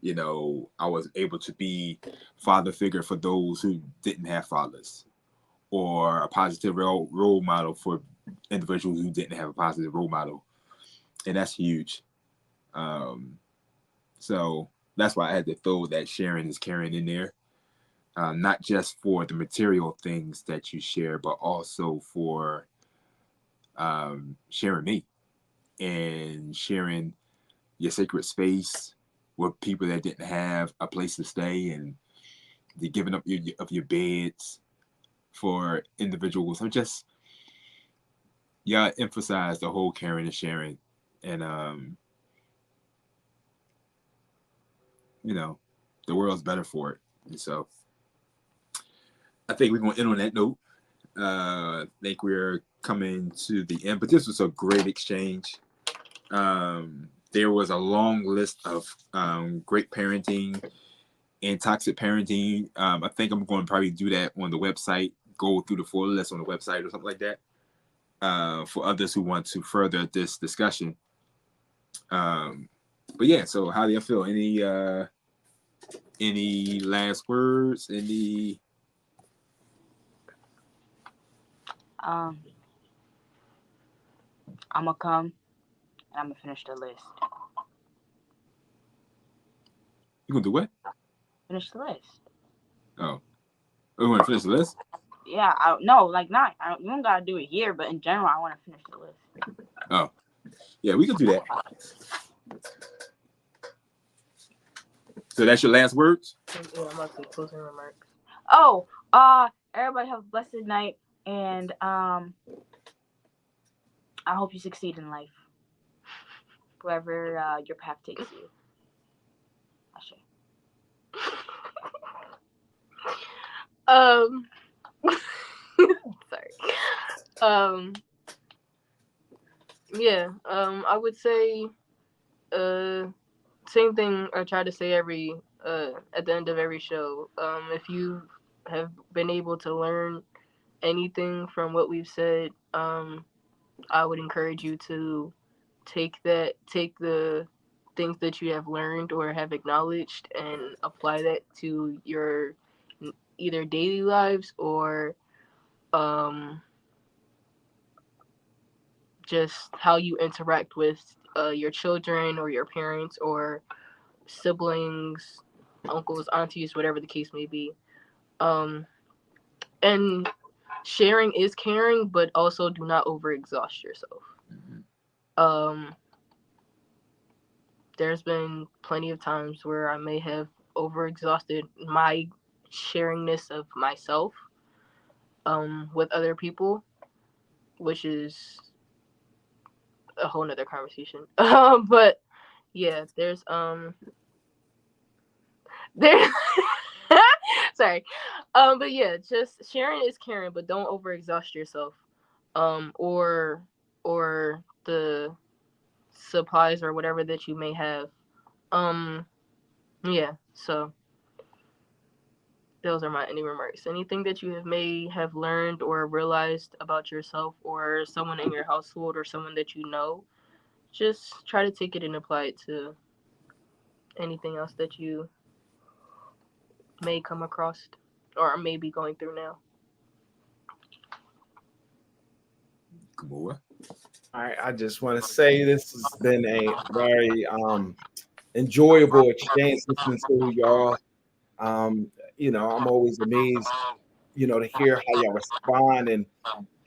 I was able to be father figure for those who didn't have fathers, or a positive role model for individuals who didn't have a positive role model. And that's huge. So that's why I had to throw that sharing is caring in there. Not just for the material things that you share, but also for sharing me and sharing your sacred space with people that didn't have a place to stay, and the giving up of your beds for individuals. I'm just, emphasize the whole caring and sharing, and the world's better for it. And so I think we're going to end on that note. I think we're coming to the end, but this was a great exchange. There was a long list of great parenting and toxic parenting. I think I'm going to probably do that on the website, go through the full list on the website or something like that, for others who want to further this discussion. But yeah, so how do you feel? Any last words? I'm gonna come and I'm gonna finish the list. You gonna do what? Finish the list. Oh, we want to finish the list? Yeah, you don't gotta do it here, but in general, I want to finish the list. Oh, yeah, we can do that. So that's your last words? Yeah, I'm about to closing remarks. Oh, everybody have a blessed night, And I hope you succeed in life, wherever your path takes you. Ashe. Sorry. Yeah. I would say, same thing I try to say every at the end of every show. If you have been able to learn anything from what we've said, I would encourage you to take the things that you have learned or have acknowledged and apply that to your either daily lives or just how you interact with your children or your parents or siblings, uncles, aunties, whatever the case may be. And sharing is caring, but also do not overexhaust yourself. There's been plenty of times where I may have overexhausted my sharingness of myself with other people, which is a whole nother conversation. But yeah, there's there sorry. But yeah, just sharing is caring, but don't overexhaust yourself. Or the supplies or whatever that you may have. Yeah, so those are my ending remarks. Anything that you may have learned or realized about yourself or someone in your household or someone that you know, just try to take it and apply it to anything else that you may come across or may be going through now. Kamua. All right, I just want to say this has been a very enjoyable exchange listening to y'all. I'm always amazed, to hear how y'all respond and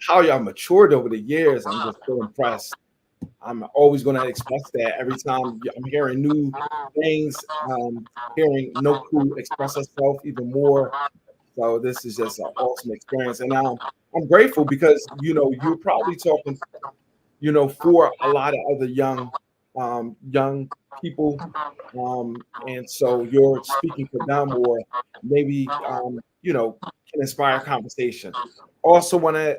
how y'all matured over the years. I'm just so impressed. I'm always going to express that every time I'm hearing new things, hearing Noku express herself even more. So this is just an awesome experience. And I'm grateful because, you're probably talking, for a lot of other young people. And so you're speaking for them or maybe, can inspire conversation. Also want to,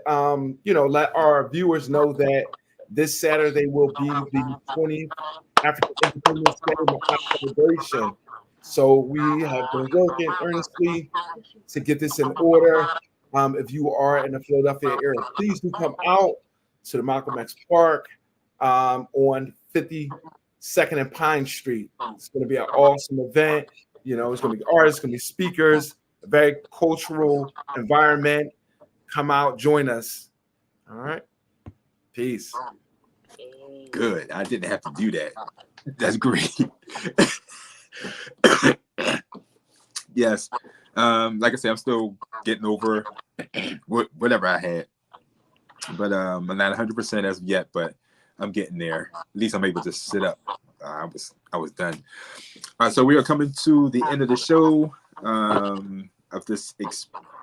let our viewers know that this Saturday will be the 20th African Independence Day celebration. So we have been working earnestly to get this in order. If you are in the Philadelphia area, please do come out to the Malcolm X Park on 52nd and Pine Street. It's going to be an awesome event. It's going to be artists, it's going to be speakers, a very cultural environment. Come out, join us. All right. Peace. Good. I didn't have to do that. That's great. Yes. Like I said, I'm still getting over whatever I had. But I'm not 100% as of yet, but I'm getting there. At least I'm able to sit up. I was done. So we are coming to the end of the show of this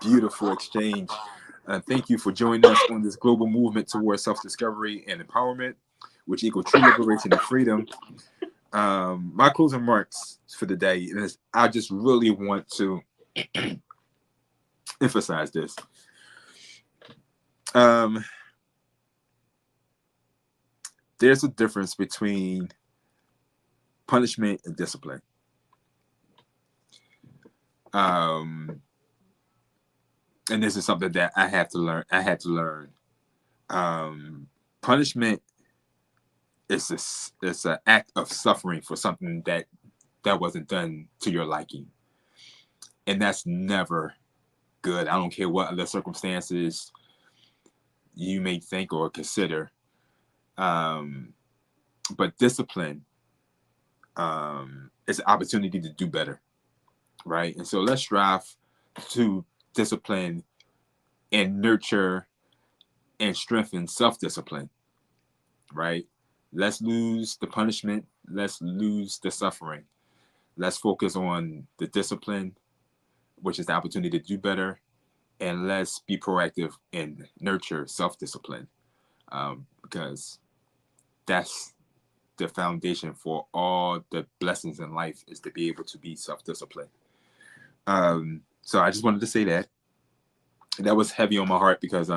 beautiful exchange. Thank you for joining us on this global movement towards self-discovery and empowerment, which equal true liberation and freedom. My closing remarks for the day is I just really want to emphasize this. There's a difference between punishment and discipline. And this is something that I had to learn. Punishment is an act of suffering for something that wasn't done to your liking. And that's never good. I don't care what other circumstances you may think or consider. But discipline is an opportunity to do better, right? And so let's strive to discipline and nurture and strengthen self-discipline, right? Let's lose the punishment. Let's lose the suffering. Let's focus on the discipline, which is the opportunity to do better, and let's be proactive and nurture self-discipline, because that's the foundation for all the blessings in life, is to be able to be self-disciplined. So I just wanted to say that. That was heavy on my heart because,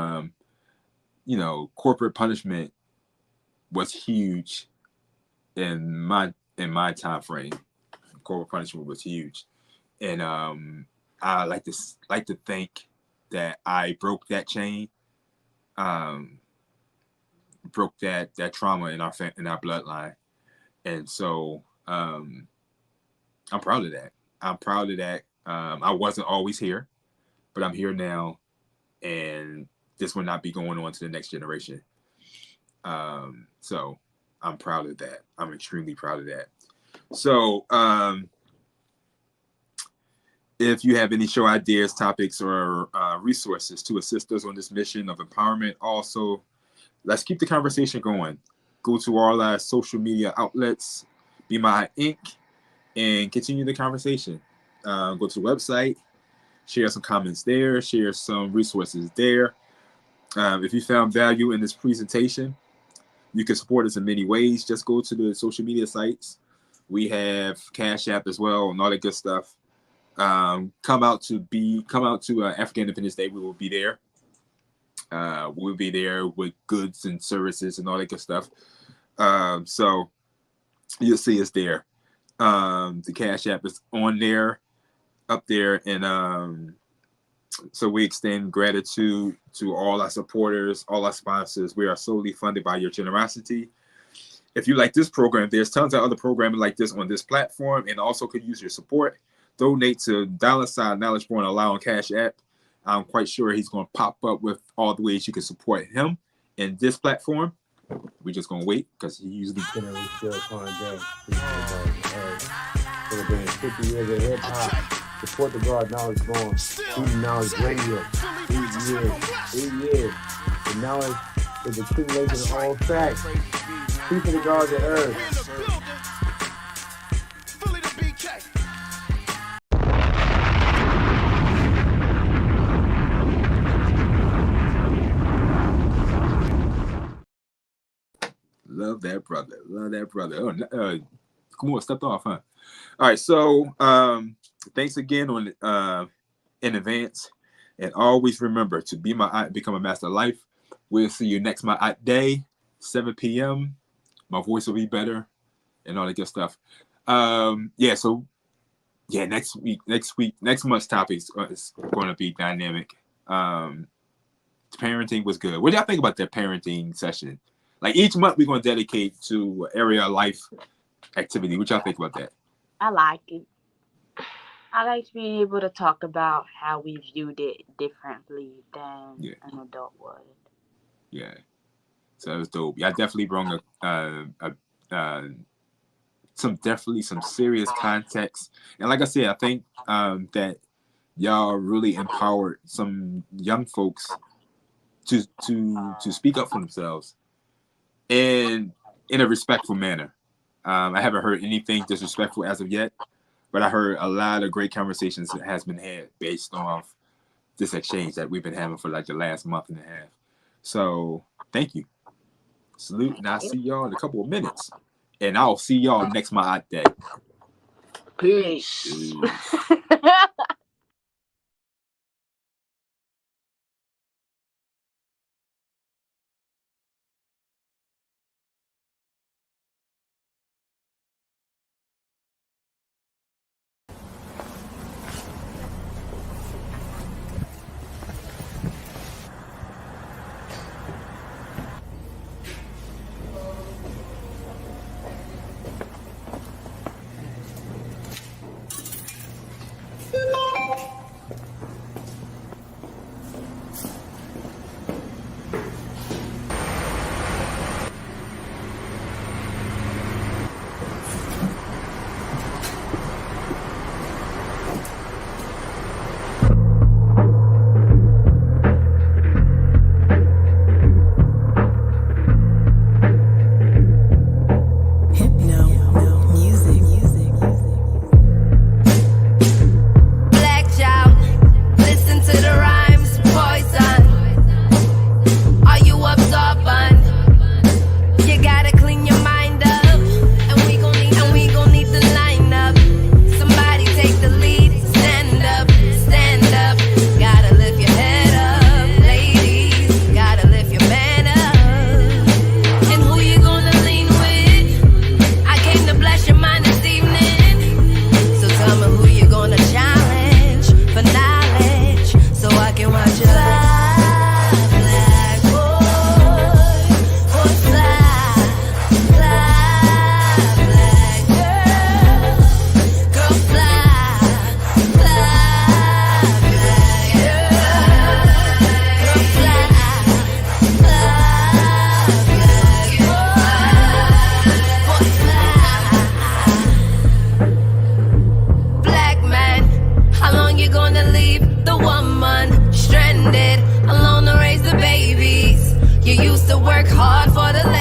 you know, corporate punishment was huge in my time frame. Corporate punishment was huge, and I like to think that I broke that chain, broke that trauma in our bloodline, and so I'm proud of that. I'm proud of that. I wasn't always here, but I'm here now, and this will not be going on to the next generation. So I'm proud of that. I'm extremely proud of that. So if you have any show ideas, topics, or resources to assist us on this mission of empowerment, also, let's keep the conversation going. Go to all our social media outlets, B Maat Inc., and continue the conversation. Go to the website, share some comments there, share some resources there. If you found value in this presentation, you can support us in many ways. Just go to the social media sites. We have Cash App as well and all that good stuff. Come out to African Independence Day. We will be there. We'll be there with goods and services and all that good stuff. So you'll see us there. The Cash App is on there, up there, and so we extend gratitude to all our supporters, all our sponsors. We are solely funded by your generosity. If you like this program, there's tons of other programming like this on this platform, and also could use your support. Donate to $Knowledge Born Allow on Cash App. I'm quite sure he's going to pop up with all the ways you can support him in this platform. We're just going to wait because he usually Generally still fun day. Celebrating 50 years of hip hop. Support the broad Knowledge Born. Student Knowledge Radio. 8 years. The knowledge is accumulation of all facts. Peace to the gods of earth. Love that brother. Love that brother. Oh, come on, stepped off, huh? All right, so thanks again in advance, and always remember to be Maat, become a master of life. We'll see you next Maat day, 7 p.m. My voice will be better, and all that good stuff. Next month's topic is going to be dynamic. Parenting was good. What do y'all think about that parenting session? Like each month, we're going to dedicate to area of life activity. What y'all think about that? I like it. I like being able to talk about how we viewed it differently than an adult would. Yeah. So that was dope. Yeah, I definitely brought some serious context. And like I said, I think that y'all really empowered some young folks to speak up for themselves and in a respectful manner. I haven't heard anything disrespectful as of yet, but I heard a lot of great conversations that has been had based off this exchange that we've been having for like the last month and a half. So thank you. Salute, and I'll see y'all in a couple of minutes. And I'll see y'all next Maat day. Peace. work hard for the